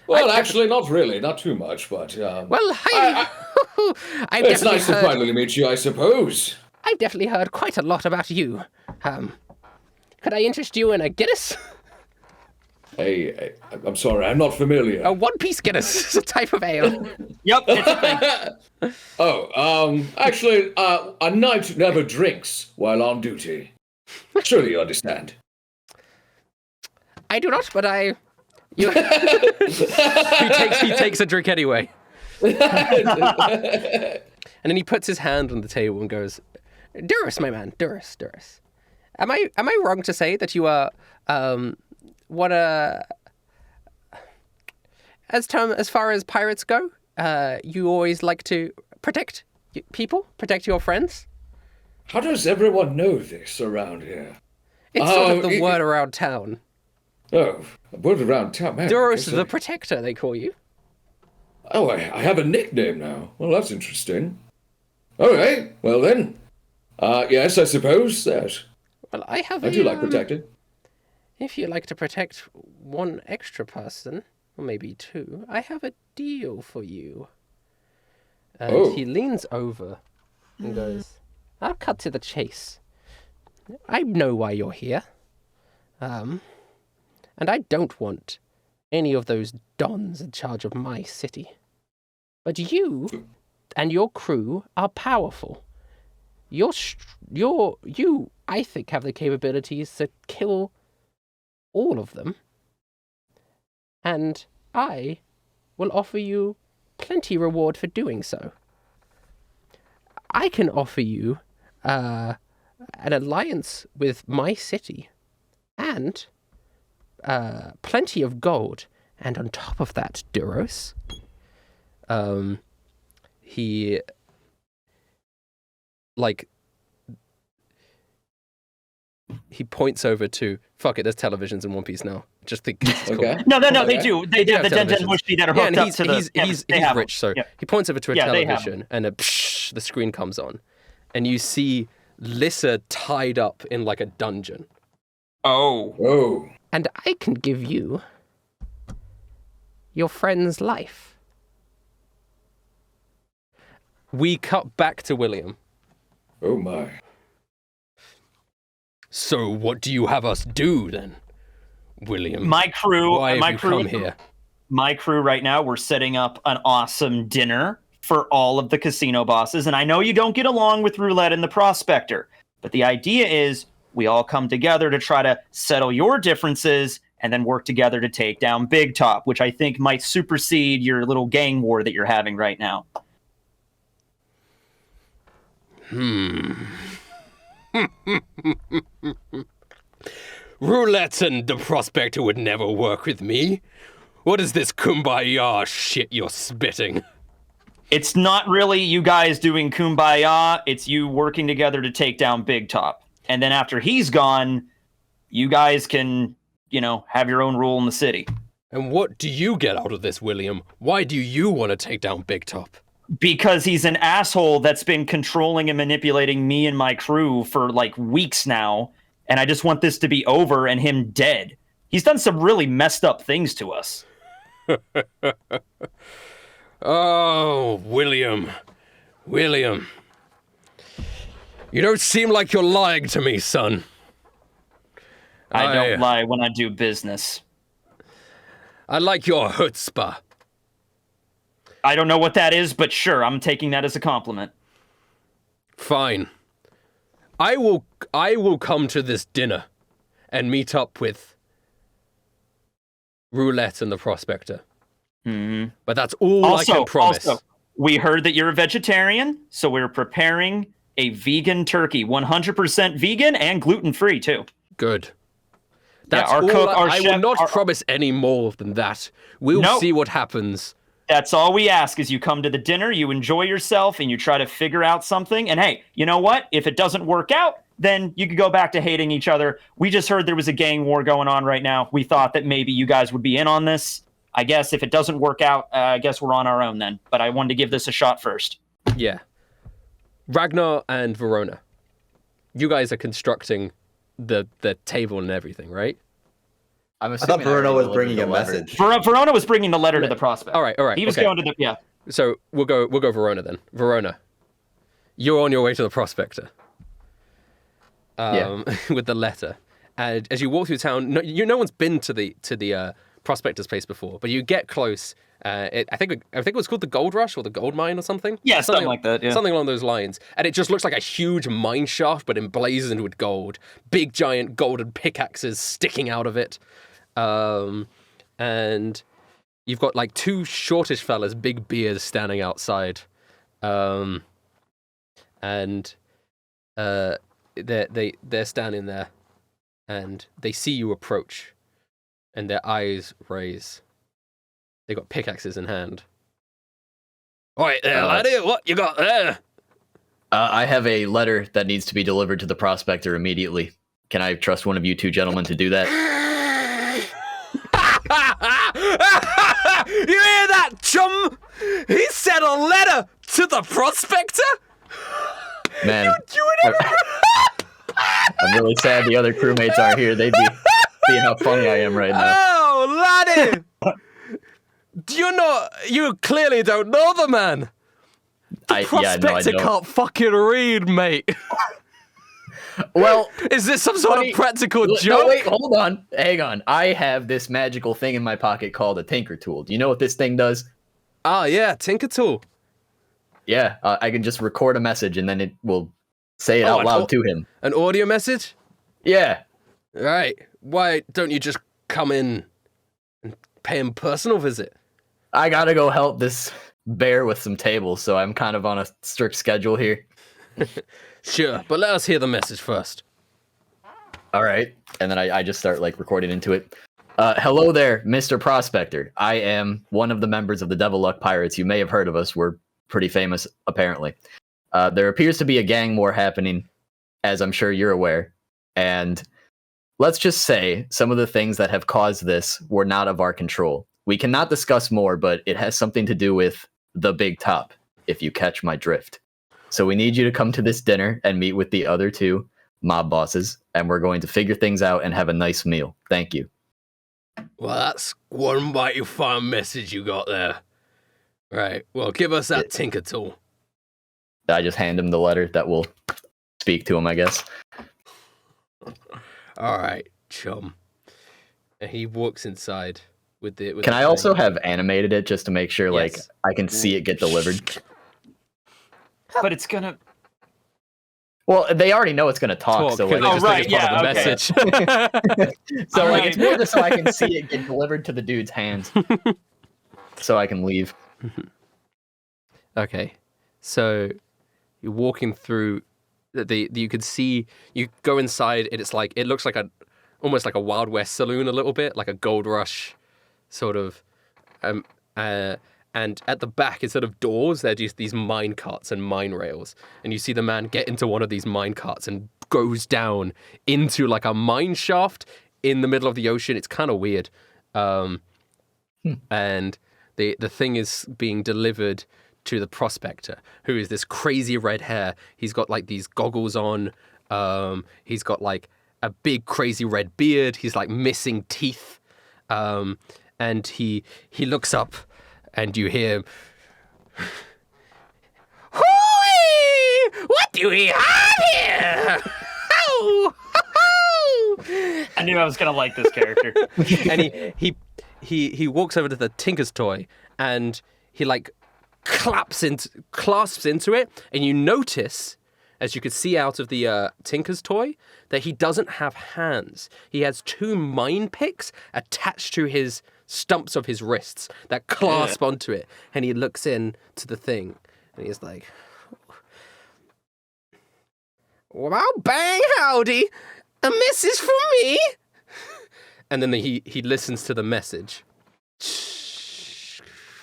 Well, actually, not really. Not too much, but... Well, it's nice to finally meet you, I suppose. I've definitely heard quite a lot about you. Could I interest you in a Guinness? Hey, I'm sorry, I'm not familiar. A one-piece Guinness is a type of ale. Yep, it's a thing. Actually, a knight never drinks while on duty. Surely you understand. I do not, but he takes a drink anyway. And then he puts his hand on the table and goes, Duras, my man, Duras. Am I wrong to say that you are as far as pirates go, you always like to protect people, protect your friends? How does everyone know this around here? It's sort of the word around town. Oh, a word around town, man. Duras the Protector, they call you. Oh, I have a nickname now. Well, that's interesting. All right, well then. Yes, I suppose that. Well, I do like protecting. If you like to protect one extra person, or maybe two, I have a deal for you. And he leans over and goes, I'll cut to the chase. I know why you're here. And I don't want any of those dons in charge of my city. But you and your crew are powerful. You, I think, have the capabilities to kill all of them. And I will offer you plenty reward for doing so. I can offer you an alliance with my city and plenty of gold. And on top of that, Duros, he points over to, fuck it, there's televisions in One Piece now. Just think it's cool. Okay. No, Okay. they do. They have the Den Mushi that are Yeah, hooked and up to the. he's have rich, so yeah. he points over to a Yeah, they have television, and the screen comes on, and you see Lissa tied up in like a dungeon. Oh. Oh. And I can give you your friend's life. We cut back to William. Oh my. So what do you have us do then, William? My crew. Why have my you crew come here? My crew right now. We're setting up an awesome dinner for all of the casino bosses, and I know you don't get along with Roulette and the Prospector, but the idea is we all come together to try to settle your differences and then work together to take down Big Top, which I think might supersede your little gang war that you're having right now. Roulette and the Prospector would never work with me. What is this kumbaya shit you're spitting? It's not really you guys doing kumbaya. It's you working together to take down Big Top. And then after he's gone, you guys can, have your own rule in the city. And what do you get out of this, William? Why do you want to take down Big Top? Because he's an asshole that's been controlling and manipulating me and my crew for like weeks now. And I just want this to be over and him dead. He's done some really messed up things to us. Oh, William. You don't seem like you're lying to me, son. I don't lie when I do business. I like your chutzpah. I don't know what that is, but sure, I'm taking that as a compliment. Fine. I will come to this dinner and meet up with Roulette and the Prospector. Mm-hmm. But that's all I can promise. Also, we heard that you're a vegetarian, so we're preparing a vegan turkey, 100% vegan and gluten-free too. Good. That's our all cook, our I chef, will not promise any more than that. We'll see what happens. That's all we ask is you come to the dinner, you enjoy yourself, and you try to figure out something. And hey, you know what? If it doesn't work out, then you could go back to hating each other. We just heard there was a gang war going on right now. We thought that maybe you guys would be in on this. I guess if it doesn't work out, I guess we're on our own then. But I wanted to give this a shot first. Yeah. Ragnar and Verona, you guys are constructing the table and everything, right? I thought Verona was bringing a message. Verona was bringing the letter to the Prospect. All right. He was going to the So we'll go Verona then. Verona, you're on your way to the Prospector. With the letter, and as you walk through town, no one's been to the Prospector's place before, but you get close. I think it was called the Gold Rush or the Gold Mine or something. Yeah, something like that. Yeah. Something along those lines. And it just looks like a huge mine shaft, but emblazoned with gold. Big giant golden pickaxes sticking out of it. And you've got like two shortish fellas, big beards, standing outside. And they're standing there, and they see you approach, and their eyes raise. They got pickaxes in hand. All right, laddie, what you got there? I have a letter that needs to be delivered to the Prospector immediately. Can I trust one of you two gentlemen to do that? You hear that, chum? He sent a letter to the Prospector? Man, I'm really sad the other crewmates aren't here. They'd be seeing how funny I am right now. Oh, laddie! You clearly don't know the man. The Prospector can't fucking read, mate. Well, Is this some sort funny- of practical no, joke? wait, hold on. Hang on. I have this magical thing in my pocket called a tinker tool. Do you know what this thing does? Ah, yeah, Tinker Tool. Yeah, I can just record a message and then it will say it Oh, out loud to him. An audio message? Yeah. Right. Why don't you just come in and pay him personal visit? I gotta go help this bear with some tables, so I'm kind of on a strict schedule here. Sure, but let us hear the message first. All right. And then I just start like recording into it. Hello there, Mr. Prospector. I am one of the members of the Devil Luck Pirates. You may have heard of us. We're pretty famous, apparently. There appears to be a gang war happening, as I'm sure you're aware. And let's just say some of the things that have caused this were not of our control. We cannot discuss more, but it has something to do with the big top, if you catch my drift. So we need you to come to this dinner and meet with the other two mob bosses, and we're going to figure things out and have a nice meal. Thank you. Well, that's one mighty fine message you got there. Right, well, give us that Tinker Tool. I just hand him the letter that will speak to him, I guess. All right, chum. And he walks inside with the. Can I also have animated it just to make sure, like, Yes. I can see it get delivered? But it's gonna. Well, they already know it's going to talk, so like, they just right, think it's part of the yeah, message. so like Alright. it's more just so I can see it get delivered to the dude's hands, so I can leave. Okay, so you're walking through you could see, you go inside and it's like, it looks like almost like a Wild West saloon a little bit, like a gold rush sort of, and at the back, instead of doors, they're just these mine carts and mine rails. And you see the man get into one of these mine carts and goes down into like a mine shaft in the middle of the ocean. It's kind of weird. And the thing is being delivered to the prospector, who is this crazy red hair. He's got like these goggles on. He's got like a big crazy red beard. He's like missing teeth. And he looks up and you hear him, "Hooey! What do we have here?" I knew I was gonna like this character. And he walks over to the Tinker's toy and he like clasps into it, and you notice, as you could see out of the Tinker's toy, that he doesn't have hands. He has two mine picks attached to his stumps of his wrists that clasp onto it, and he looks in to the thing and he's like, "Well, bang howdy, a message from me." And then he listens to the message,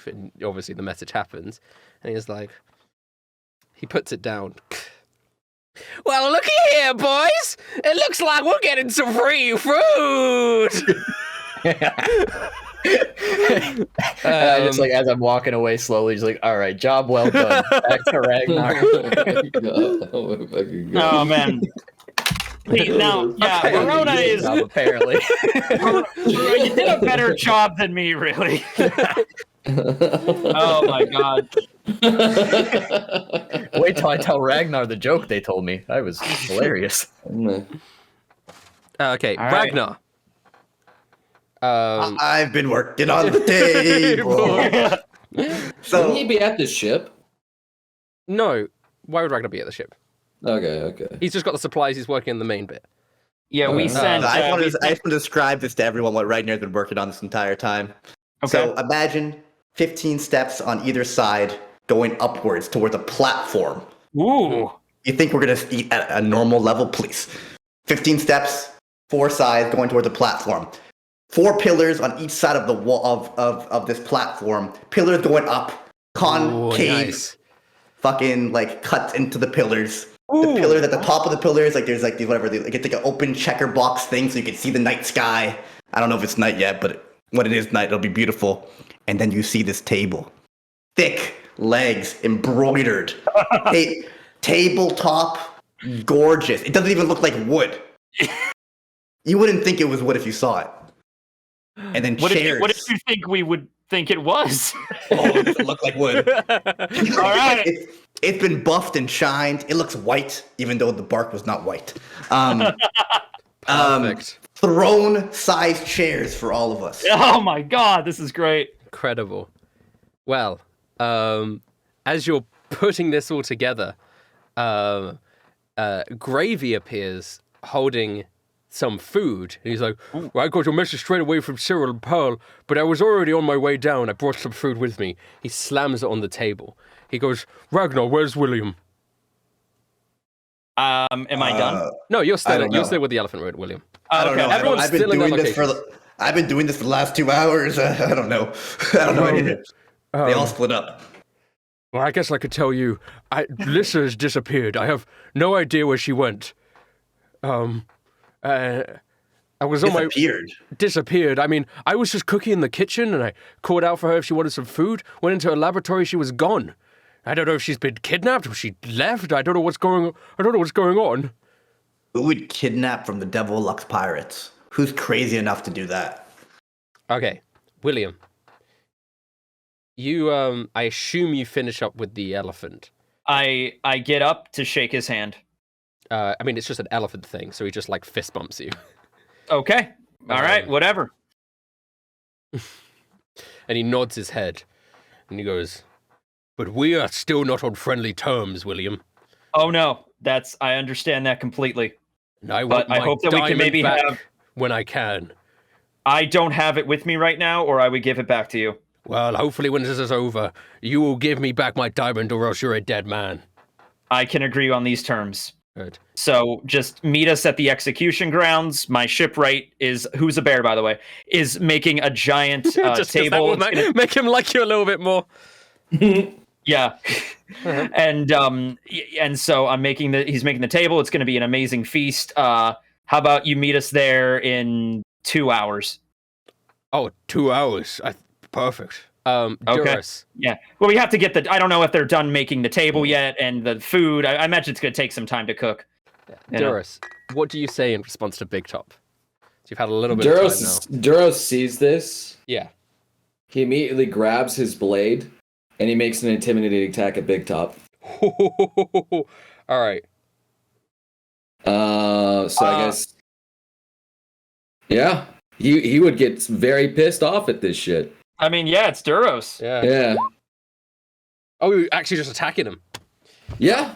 and obviously the message happens, and he's like, he puts it down. "Well, looky here, boys. It looks like we're getting some free food." I just like, as I'm walking away slowly, just like, all right, job well done. Back to Ragnar. Oh my fucking God. Oh man. Wait, now, yeah, Verona is. Job, apparently. You did a better job than me, really. Oh my god. Wait till I tell Ragnar the joke they told me. That was hilarious. Okay, All right. Ragnar. I've been working on the table. So Wouldn't he be at the ship? No, why would Ragnar be at the ship? Okay. He's just got the supplies. He's working in the main bit. Yeah, we sent. I just want we to describe this to everyone what Ragnar's been working on this entire time. Okay. So imagine 15 steps on either side going upwards towards a platform. Ooh. You think we're going to eat at a normal level? Please. 15 steps, 4 sides going towards a platform. 4 pillars on each side of the wall of this platform. Pillars going up, concave, Nice. fucking like cuts into the pillars. Ooh. The pillars at the top of the pillars, like there's like these whatever, like it's like an open checker box thing, so you can see the night sky. I don't know if it's night yet, but when it is night, it'll be beautiful. And then you see this table, thick legs, embroidered, tabletop, gorgeous. It doesn't even look like wood. You wouldn't think it was wood if you saw it. And then What chairs. did you think we would think it was? Oh, it doesn't look like wood. All right. It's been buffed and shined. It looks white, even though the bark was not white. Perfect. Throne-sized chairs for all of us. Oh my god, this is great. Incredible. Well, as you're putting this all together, Gravy appears holding some food. And he's like, well, I got your message straight away from Cyril and Pearl, but I was already on my way down. I brought some food with me. He slams it on the table. He goes, Ragnar, where's William? Am I done? No, you're I don't still know. with the elephant road, William. I don't know. Everyone's I've been still in their doing this for. locations. I've been doing this for the last 2 hours. I don't know. I don't know anything. They all split up. Well, I guess I could tell you. Lissa has disappeared. I have no idea where she went. I was on my disappeared. I mean, I was just cooking in the kitchen, and I called out for her if she wanted some food. Went into her laboratory. She was gone. I don't know if she's been kidnapped or she left. I don't know what's going on. Who would kidnap from the Devil Lux pirates? Who's crazy enough to do that? Okay, William. You, I assume you finish up with the elephant. I get up to shake his hand. I mean, it's just an elephant thing, so he just like fist bumps you. Okay. All right. Whatever. And he nods his head, and he goes, "But we are still not on friendly terms, William." Oh no, I understand that completely. And I hope that we can maybe have when I can. I don't have it with me right now, or I would give it back to you. Well, hopefully when this is over, you will give me back my diamond, or else you're a dead man. I can agree on these terms. Good. So just meet us at the execution grounds. My shipwright who's a bear, by the way, is making a giant just table. That will make him like you a little bit more. Yeah. And so he's making the table. It's going to be an amazing feast. How about you meet us there in 2 hours? Oh, 2 hours. Perfect. Okay. Duras. Yeah. Well, we have to get I don't know if they're done making the table yet and the food. I imagine it's going to take some time to cook. Duras, what do you say in response to Big Top? You've had a little bit of time now. Duros sees this. Yeah. He immediately grabs his blade and he makes an intimidating attack at Big Top. All right. So I guess. Yeah. He would get very pissed off at this shit. I mean, yeah, it's Duros. Yeah. Oh, you're actually just attacking him. Yeah.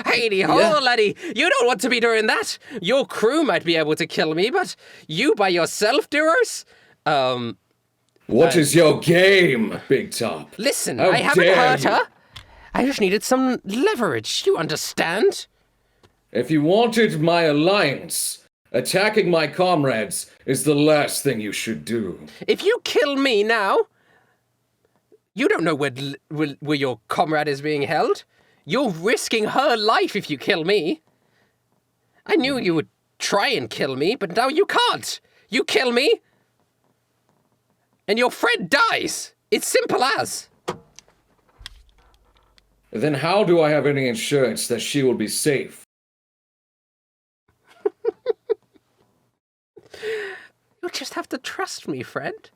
Hey, laddie, you don't want to be doing that. Your crew might be able to kill me, but you by yourself, Duros? What is your game, Big Top? Listen, How I haven't dare hurt you. her. I just needed some leverage. You understand? If you wanted my alliance, attacking my comrades is the last thing you should do. If you kill me now, you don't know where your comrade is being held. You're risking her life if you kill me. I knew you would try and kill me, but now you can't. You kill me, and your friend dies. It's simple as. Then how do I have any assurance that she will be safe? You'll just have to trust me, friend.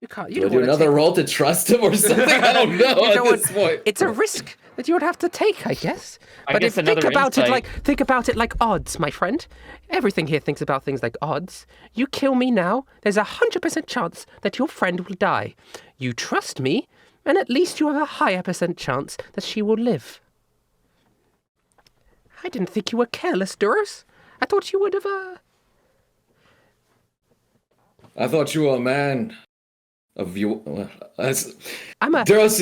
You can't. You Do I do another roll to trust him or something? I don't know at this point. It's a risk that you would have to take, I guess. I guess another think about insight. think about it like odds, my friend. Everything here thinks about things like odds. You kill me now, there's 100% chance that your friend will die. You trust me, and at least you have a higher percent chance that she will live. I didn't think you were careless, Duros. I thought you would have. I thought you were a man of you. I'm a. Duros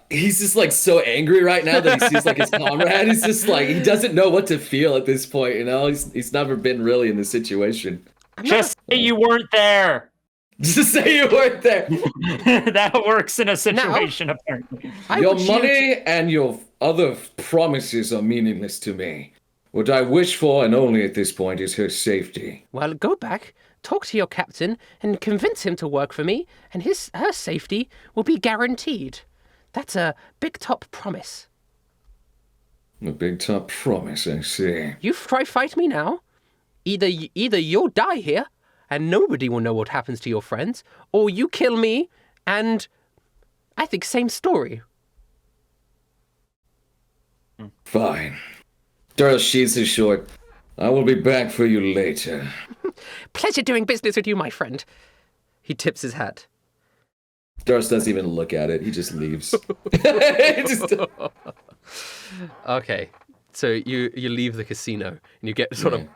he's just like so angry right now that he sees like his comrade. He's just like he doesn't know what to feel at this point. You know, he's never been really in this situation. Just say you weren't there. Just say you weren't there. That works in a situation, apparently. Your money and your other promises are meaningless to me. What I wish for, and only at this point, is her safety. Well, go back, talk to your captain, and convince him to work for me, and her safety will be guaranteed. That's a Big Top promise. A Big Top promise, I see. You try fight me now. Either you'll die here, and nobody will know what happens to your friends, or you kill me, and I think same story. Fine. Duros sheathes his sword. I will be back for you later. Pleasure doing business with you, my friend. He tips his hat. Duros doesn't even look at it. He just leaves. Okay, so you leave the casino and you get sort of.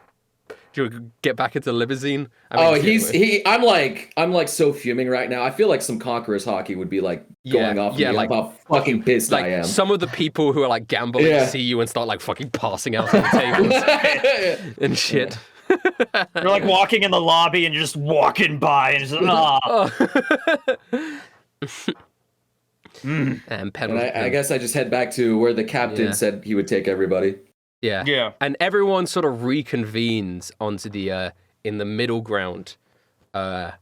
Do you get back into the limousine? I'm like so fuming right now. I feel like some Conqueror's hockey would be like going off. Yeah, me like how fucking pissed I am. Some of the people who are like gambling see you and start like fucking passing out on the tables and shit. You're like walking in the lobby and you're just walking by and just And Pen. And I guess I just head back to where the captain said he would take everybody. Yeah. And everyone sort of reconvenes onto the in the middle ground at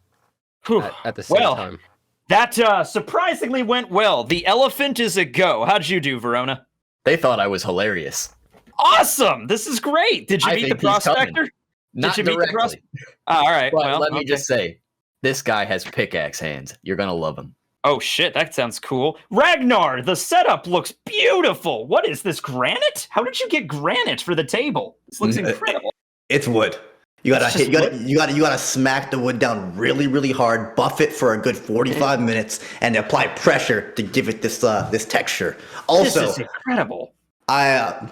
the same time. That surprisingly went well. The elephant is a go. How'd you do, Verona? They thought I was hilarious. Awesome! This is great. Did you meet the prospector? Not Did you meet the directly. all right. But well, let me just say, this guy has pickaxe hands. You're gonna love him. Oh shit, that sounds cool. Ragnar, the setup looks beautiful. What is this, granite? How did you get granite for the table? This looks incredible. It's wood. You gotta smack the wood down really, really hard, buff it for a good 45 minutes, and apply pressure to give it this texture. Also, this is incredible. I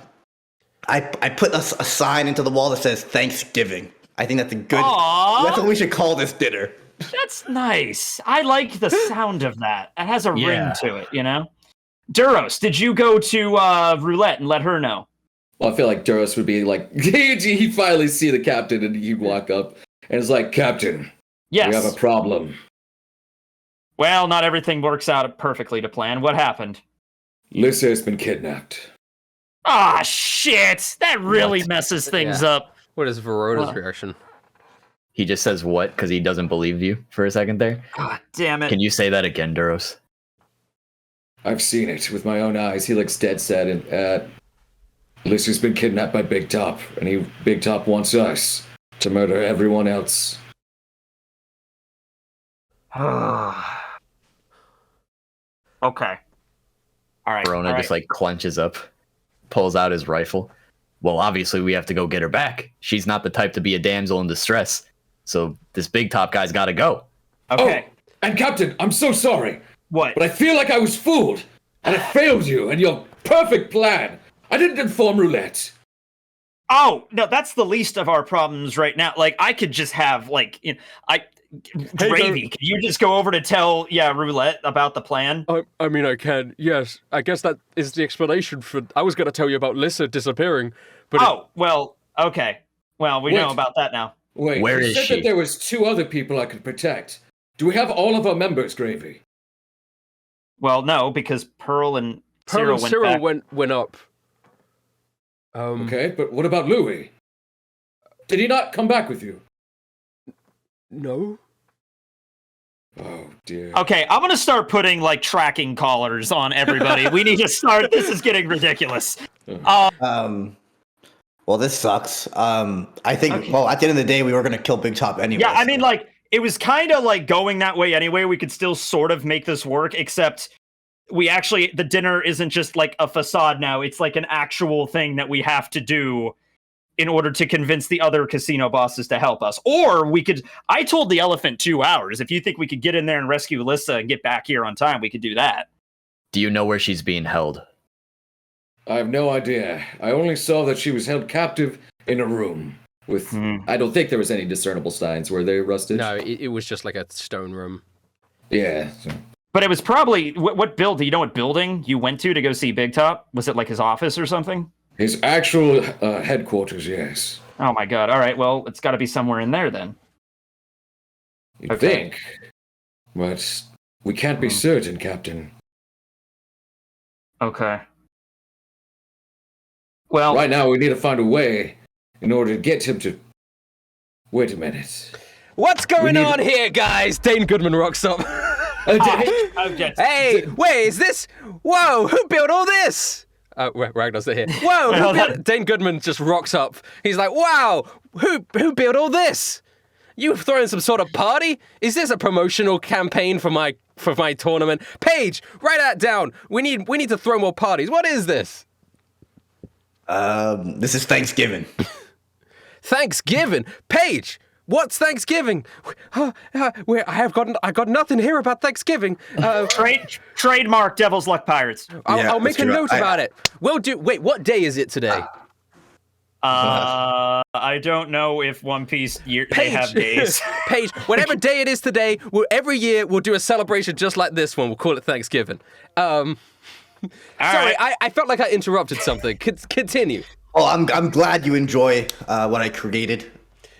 put a sign into the wall that says Thanksgiving. I think that's a good. Aww. That's what we should call this dinner. That's nice. I like the sound of that. It has a ring to it, you know? Duros, did you go to Roulette and let her know? Well, I feel like Duros would be like, he'd finally see the captain and he'd walk up and it's like, Captain, yes. we have a problem. Well, not everything works out perfectly to plan. What happened? Lyssa has been kidnapped. Ah, shit! That really messes things up. What is Verona's reaction? He just says what because he doesn't believe you for a second there. God damn it. Can you say that again, Duros? I've seen it with my own eyes. He looks dead set and Lyssa's been kidnapped by Big Top, and Big Top wants us to murder everyone else. Okay. All right. Verona just like clenches up, pulls out his rifle. Well, obviously we have to go get her back. She's not the type to be a damsel in distress. So this Big Top guy's got to go. Okay. Oh, and Captain, I'm so sorry. What? But I feel like I was fooled, and I failed you and your perfect plan. I didn't inform Roulette. Oh, no, that's the least of our problems right now. Like, I could just have, like, Gravy, can you just go over to tell, Roulette about the plan? I mean, I can, yes. I guess that is the explanation for... I was going to tell you about Lyssa disappearing, but... well, okay. Well, we know about that now. Wait, where you is said she? that there was 2 other people I could protect. Do we have all of our members, Gravy? Well, no, because Pearl and Cyril went up. Okay, but what about Louis? Did he not come back with you? No. Oh, dear. Okay, I'm going to start putting, like, tracking collars on everybody. We need to start. This is getting ridiculous. Well, this sucks. I think, well, at the end of the day, we were going to kill Big Top anyway. Yeah, I mean, like, it was kind of, like, going that way anyway. We could still sort of make this work, except the dinner isn't just, like, a facade now. It's, like, an actual thing that we have to do in order to convince the other casino bosses to help us. Or I told the elephant 2 hours. If you think we could get in there and rescue Lyssa and get back here on time, we could do that. Do you know where she's being held? I have no idea. I only saw that she was held captive in a room with... I don't think there was any discernible signs. Were they, Rusted? No, it was just like a stone room. Yeah. But it was probably... What building? Do you know what building you went to go see Big Top? Was it like his office or something? His actual headquarters, yes. Oh my god. All right, well, it's got to be somewhere in there then. You think. But we can't be certain, Captain. Okay. Well... Right now, we need to find a way in order to get him to... Wait a minute. What's going on here, guys? Dane Goodman rocks up. Hey, wait, is this... Whoa, who built all this? Ragnar's here. Whoa, Dane Goodman just rocks up. He's like, wow, who built all this? You throwing some sort of party? Is this a promotional campaign for my tournament? Paige, write that down. We need to throw more parties. What is this? This is Thanksgiving. Thanksgiving? Paige, what's Thanksgiving? I got nothing here about Thanksgiving. Trademark Devil's Luck Pirates. I'll make a note about it. We'll do. Wait, what day is it today? I don't know if One Piece they have days. Paige, whatever day it is today, every year we'll do a celebration just like this one. We'll call it Thanksgiving. Sorry, I felt like I interrupted something. Continue. Well, I'm glad you enjoy what I created.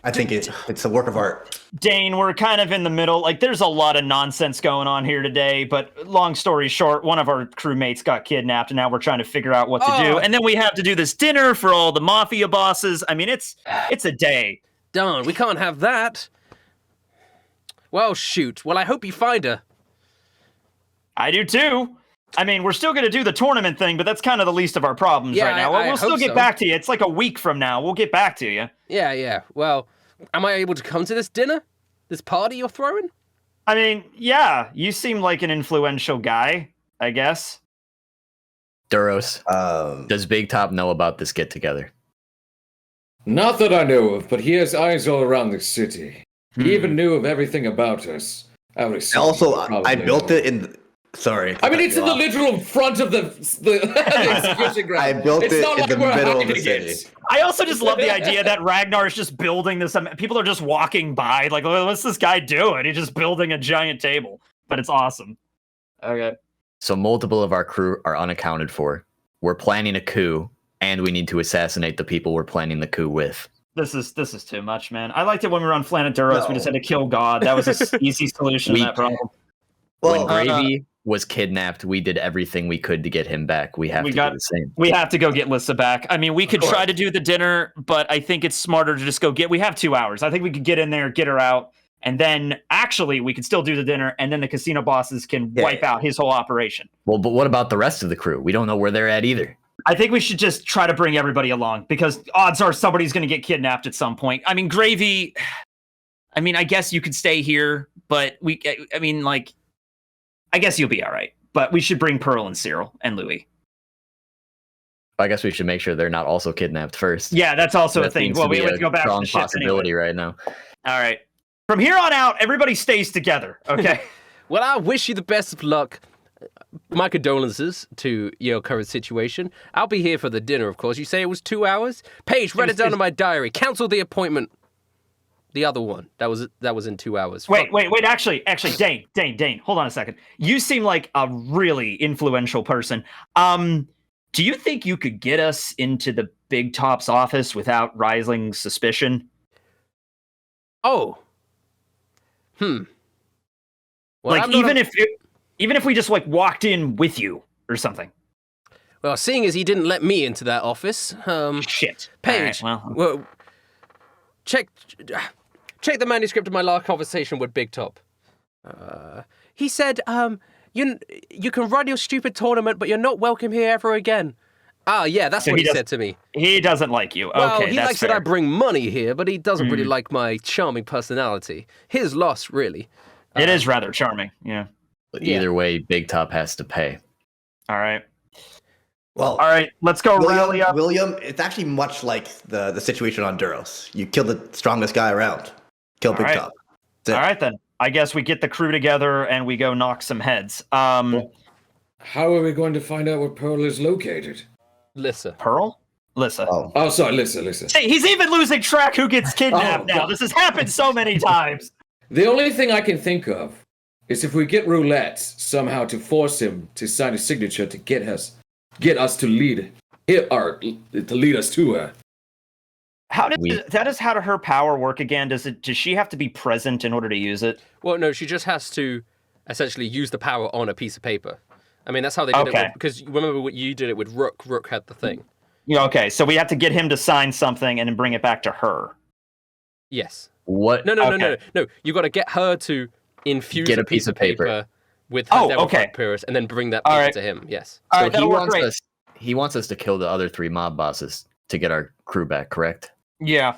I think it's a work of art. Dane, we're kind of in the middle. Like, there's a lot of nonsense going on here today, but long story short, one of our crewmates got kidnapped, and now we're trying to figure out what to do. And then we have to do this dinner for all the mafia bosses. I mean, it's a day. Darn, we can't have that. Well, shoot. Well, I hope you find her. I do too. I mean, we're still going to do the tournament thing, but that's kind of the least of our problems right now. We'll still get back to you. It's like a week from now. We'll get back to you. Yeah. Well, am I able to come to this dinner? This party you're throwing? I mean, yeah. You seem like an influential guy, I guess. Duros, does Big Top know about this get-together? Not that I know of, but he has eyes all around the city. He even knew of everything about us. Also, I built it in... Sorry. I mean, it's in the literal front of the execution ground. I built it in the middle of the city. I also just love the idea that Ragnar is just building this. People are just walking by, like, what's this guy doing? He's just building a giant table. But it's awesome. Okay. So multiple of our crew are unaccounted for. We're planning a coup, and we need to assassinate the people we're planning the coup with. This is too much, man. I liked it when we were on Planet Duros. No. We just had to kill God. That was an easy solution to that problem. When Gravy was kidnapped, we did everything we could to get him back. We have to do the same. We have to go get Lissa back. I mean, we could try to do the dinner, but I think it's smarter to just go we have 2 hours. I think we could get in there, get her out, and then actually we could still do the dinner, and then the casino bosses can wipe out his whole operation. Well, but what about the rest of the crew? We don't know where they're at either. I think we should just try to bring everybody along, because odds are somebody's going to get kidnapped at some point. I mean, Gravy, I guess you could stay here, but I guess you'll be all right. But we should bring Pearl and Cyril and Louis. I guess we should make sure they're not also kidnapped first. Yeah, that's also a thing. Well, we have to go back to the ship possibility right now. All right. From here on out, everybody stays together, okay? Well, I wish you the best of luck. My condolences to your current situation. I'll be here for the dinner, of course. You say it was 2 hours? Paige, write it down in my diary. Cancel the appointment. The other one. That was in 2 hours. Wait. Actually, Dane, hold on a second. You seem like a really influential person. Do you think you could get us into the Big Top's office without rising suspicion? Oh. Well, like, even if we just walked in with you or something. Well, seeing as he didn't let me into that office, shit. Paige, right, well, check the manuscript of my last conversation with Big Top. He said, you can run your stupid tournament, but you're not welcome here ever again. Yeah, that's what he said to me. He doesn't like you. Well, okay, he likes fair. that I bring money here, but he doesn't really like my charming personality. His loss, really. It is rather charming, yeah. But either way, Big Top has to pay. All right. Well, all right, let's go rally up. William, it's actually much like the situation on Duros. You kill the strongest guy around. Kill Big Top. All right, then. I guess we get the crew together and we go knock some heads. How are we going to find out where Pearl is located? Lissa. Pearl? Lissa. Oh, sorry, Lissa. Hey, he's even losing track who gets kidnapped now. This has happened so many times. The only thing I can think of is if we get Roulette somehow to force him to sign a signature to get us to lead us to her. How does her power work again? Does she have to be present in order to use it? Well, no, she just has to essentially use the power on a piece of paper. I mean, that's how they did it. Because remember what you did it with Rook. Rook had the thing. Yeah, okay, so we have to get him to sign something and then bring it back to her. Yes. What? No. You got to get her to infuse a piece of paper with her devil papyrus and then bring that paper to him. Yes. All right, he wants us to kill the other 3 mob bosses to get our crew back, correct? Yeah.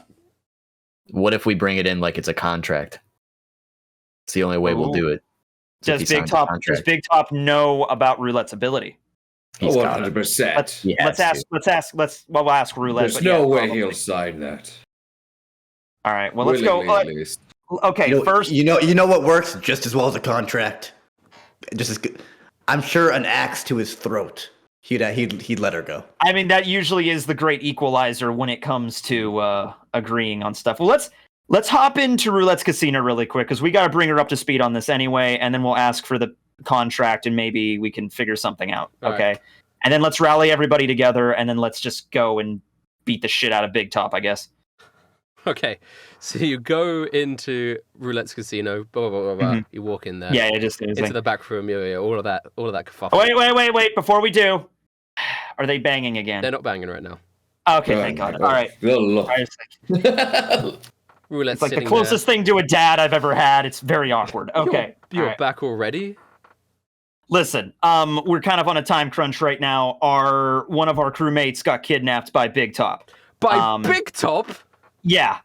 What if we bring it in like it's a contract? It's the only way we'll do it. Does Big Top know about Roulette's ability? He's Oh, got it. 100%. We'll ask Roulette. There's no way he'll sign that. All right. Well, let's go. Willingly, at least. Okay. First, you know what works just as well as a contract. Just as good. I'm sure an axe to his throat. He'd let her go. I mean, that usually is the great equalizer when it comes to agreeing on stuff. Well, let's hop into Roulette's casino really quick because we got to bring her up to speed on this anyway, and then we'll ask for the contract and maybe we can figure something out. Okay. Right. And then let's rally everybody together, and then let's just go and beat the shit out of Big Top, I guess. Okay, so you go into Roulette's casino, blah, blah, blah, blah. Mm-hmm. You walk in there. Yeah, just into the back room, all of that kerfuffle. Wait, before we do, are they banging again? They're not banging right now. Okay, thank God. All right. Roulette's it's like the closest thing to a dad I've ever had. It's very awkward. Okay. You're back already? Listen, we're kind of on a time crunch right now. One of our crewmates got kidnapped by Big Top. By Big Top? Yeah.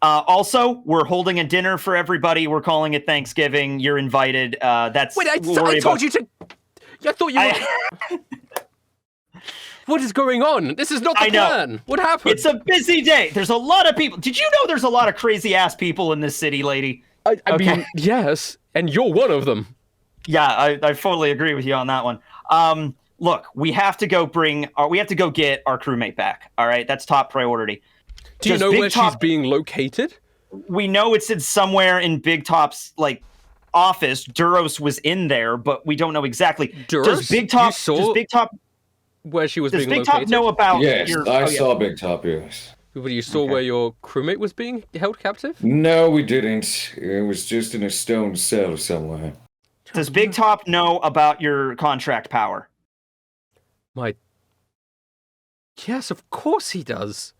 Also, we're holding a dinner for everybody. We're calling it Thanksgiving. You're invited. Wait, I told you to. I thought you were. What is going on? This is not the plan. What happened? It's a busy day. There's a lot of people. Did you know there's a lot of crazy ass people in this city, lady? I mean, yes, and you're one of them. Yeah, I fully agree with you on that one. Look, we have to go get our crewmate back. All right, that's top priority. Do you know where she's being located? We know it's in somewhere in Big Top's office. Duros was in there, but we don't know exactly. Duros? Does Big Top where she was being located? Does Big Top know about? Yes, I saw Big Top. Yes. But you saw where your crewmate was being held captive? No, we didn't. It was just in a stone cell somewhere. Does Big Top know about your contract power? Yes, of course he does.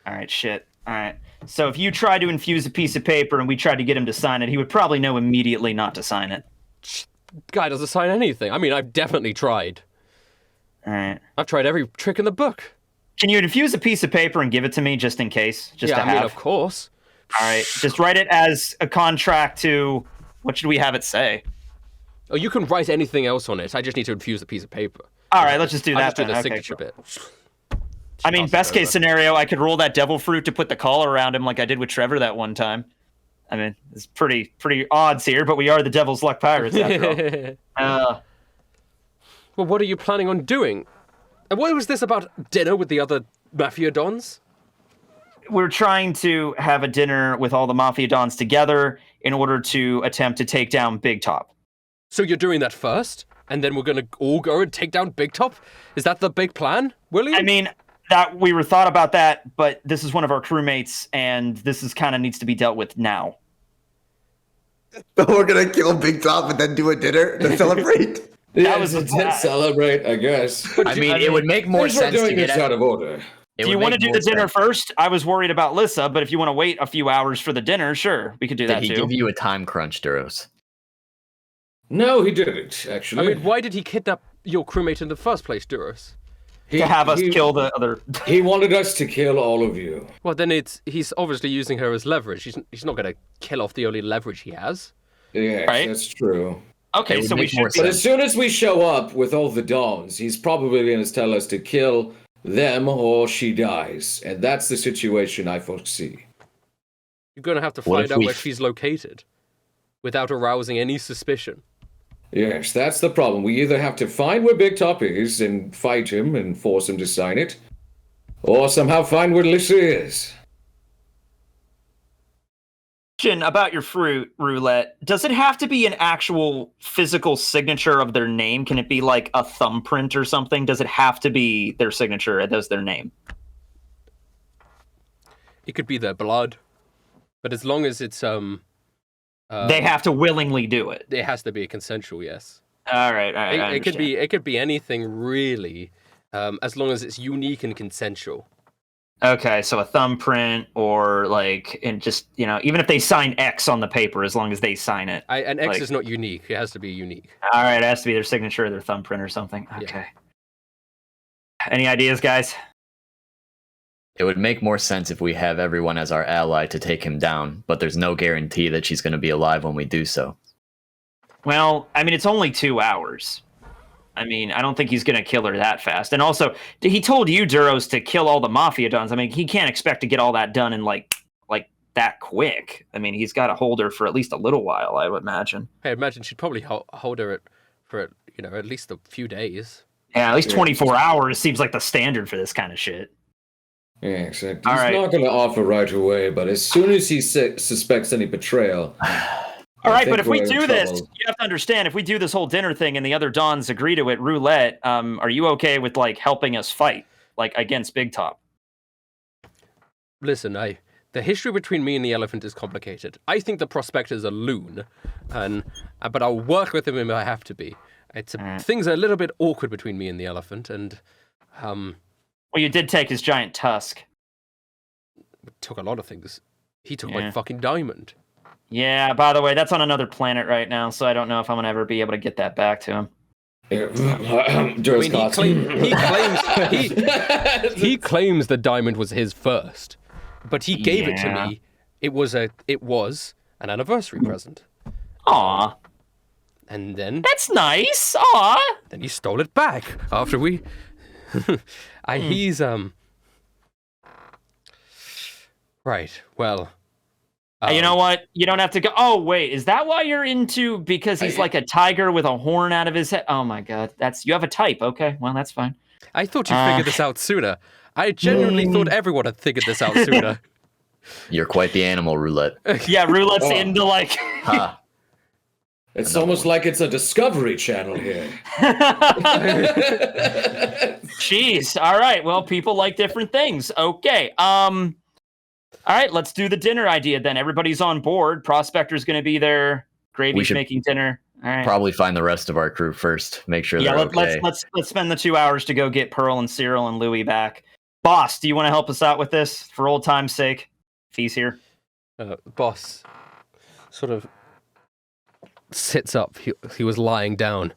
All right, shit. All right. So if you try to infuse a piece of paper and we tried to get him to sign it, he would probably know immediately not to sign it. Guy doesn't sign anything. I mean, I've definitely tried. All right. I've tried every trick in the book. Can you infuse a piece of paper and give it to me just in case? I mean, of course. All right. Just write it as a contract to... What should we have it say? Oh, you can write anything else on it. I just need to infuse a piece of paper. All right, let's just do that. I'll just do the signature bit. I mean, best case scenario, I could roll that devil fruit to put the collar around him like I did with Trevor that one time. I mean, it's pretty odds here, but we are the Devil's Luck Pirates after all. Well, what are you planning on doing? And what was this about dinner with the other Mafia Dons? We're trying to have a dinner with all the Mafia Dons together in order to attempt to take down Big Top. So you're doing that first? And then we're going to all go and take down Big Top? Is that the big plan, William? I mean, that we were thought about that, but this is one of our crewmates, and this is kind of needs to be dealt with now. So we're going to kill Big Top and then do a dinner to celebrate? That was a celebrate, I guess. I mean, it would make more sense to get out of order. Do you want to do the dinner first? I was worried about Lissa, but if you want to wait a few hours for the dinner, sure, we could do that too. Did he give you a time crunch, Duros? No, he didn't, actually. I mean, why did he kidnap your crewmate in the first place, Duros? To have us kill the other... He wanted us to kill all of you. Well, then he's obviously using her as leverage. He's not going to kill off the only leverage he has. Yeah, right? That's true. Okay, so we should... But as soon as we show up with all the Dons, he's probably going to tell us to kill them or she dies. And that's the situation I foresee. You're going to have to find out where she's located without arousing any suspicion. Yes, that's the problem. We either have to find where Big Top is and fight him and force him to sign it, or somehow find where Lissa is. Question about your fruit, Roulette. Does it have to be an actual physical signature of their name? Can it be like a thumbprint or something? Does it have to be their signature as their name? It could be their blood, but as long as it's they have to willingly do it. It has to be consensual, yes. All right. It could be anything really, as long as it's unique and consensual. Okay, so a thumbprint or and just even if they sign X on the paper, as long as they sign it. An X is not unique. It has to be unique. All right, it has to be their signature, or their thumbprint, or something. Okay. Yeah. Any ideas, guys? It would make more sense if we have everyone as our ally to take him down, but there's no guarantee that she's going to be alive when we do so. Well, I mean, it's only 2 hours. I mean, I don't think he's going to kill her that fast. And also, he told you, Duros, to kill all the Mafia Dons. I mean, he can't expect to get all that done in, like that quick. I mean, he's got to hold her for at least a little while, I would imagine. I imagine she'd probably hold her for at least a few days. Yeah, at least 24 hours seems like the standard for this kind of shit. Yeah, exactly. All He's right. not going to offer right away, but as soon as he suspects any betrayal. All right, but if we we're in do this, trouble. you have to understand, if we do this whole dinner thing and the other Dons agree to it, roulette, are you okay with, like, helping us fight, like, against Big Top? Listen, the history between me and the elephant is complicated. I think the prospector's a loon, but I'll work with him if I have to be. Things are a little bit awkward between me and the elephant, and Well, you did take his giant tusk. took a lot of things. He took Yeah. my fucking diamond. Yeah, by the way, that's on another planet right now, so I don't know if I'm going to ever be able to get that back to him. Duros Cox. He claims the diamond was his first, but he gave it to Yeah. me. It was an anniversary present, Aw, and then that's nice. Aw. then he stole it back after we. He's right. Well, You know what? You don't have to go. Oh, wait, is that why you're into, because he's like a tiger with a horn out of his head? Oh my god, you have a type. Okay, well, that's fine. I thought you figured this out sooner. I genuinely thought everyone had figured this out sooner. You're quite the animal, Roulette. Yeah, roulette's into like. Ha. It's almost like it's a Discovery Channel here. Jeez. All right. Well, people like different things. Okay. All right. Let's do the dinner idea then. Everybody's on board. Prospector's going to be there. Gravy's should making dinner. All right. Probably find the rest of our crew first. Make sure Yeah. they're okay. Let's spend the 2 hours to go get Pearl and Cyril and Louie back. Boss, do you want to help us out with this for old time's sake? If he's here. Boss sort of sits up. He was lying down.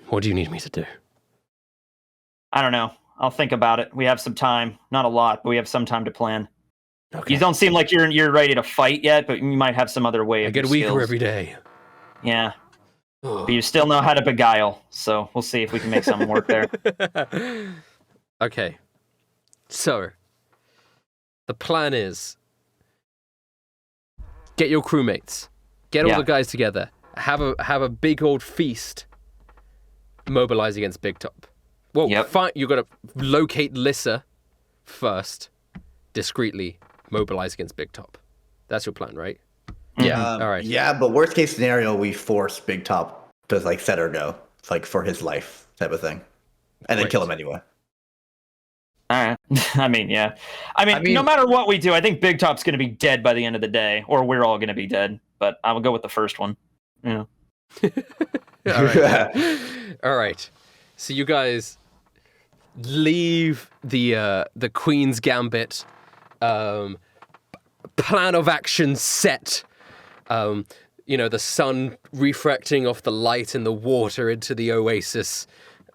What do you need me to do? I don't know. I'll think about it. We have some time. Not a lot, but we have some time to plan. Okay. You don't seem like you're ready to fight yet, but you might have some other way. I get weaker every day. Yeah. But you still know how to beguile, so we'll see if we can make something work there. Okay. So, the plan is get your crewmates, get all Yeah. the guys together, have a big old feast, mobilize against Big Top. Well, Yep. you got to locate Lissa first, discreetly mobilize against Big Top. That's your plan, right? Yeah. All right. Yeah, but worst case scenario, we force Big Top to like set her go, it's like for his life type of thing, and then Great. kill him anyway. All right. I mean, yeah. I mean, no matter what we do, I think Big Top's going to be dead by the end of the day, or we're all going to be dead. But I will go with the first one. Yeah. All right. All right. So you guys leave the Queen's Gambit plan of action set. The sun refracting off the light in the water into the oasis.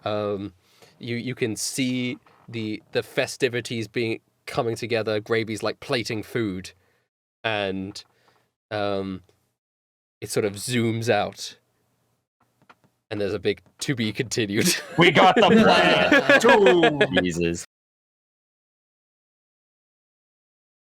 You can see the festivities coming together. Gravy's like plating food, and it sort of zooms out. And there's a big to be continued. We got the plan. Jesus.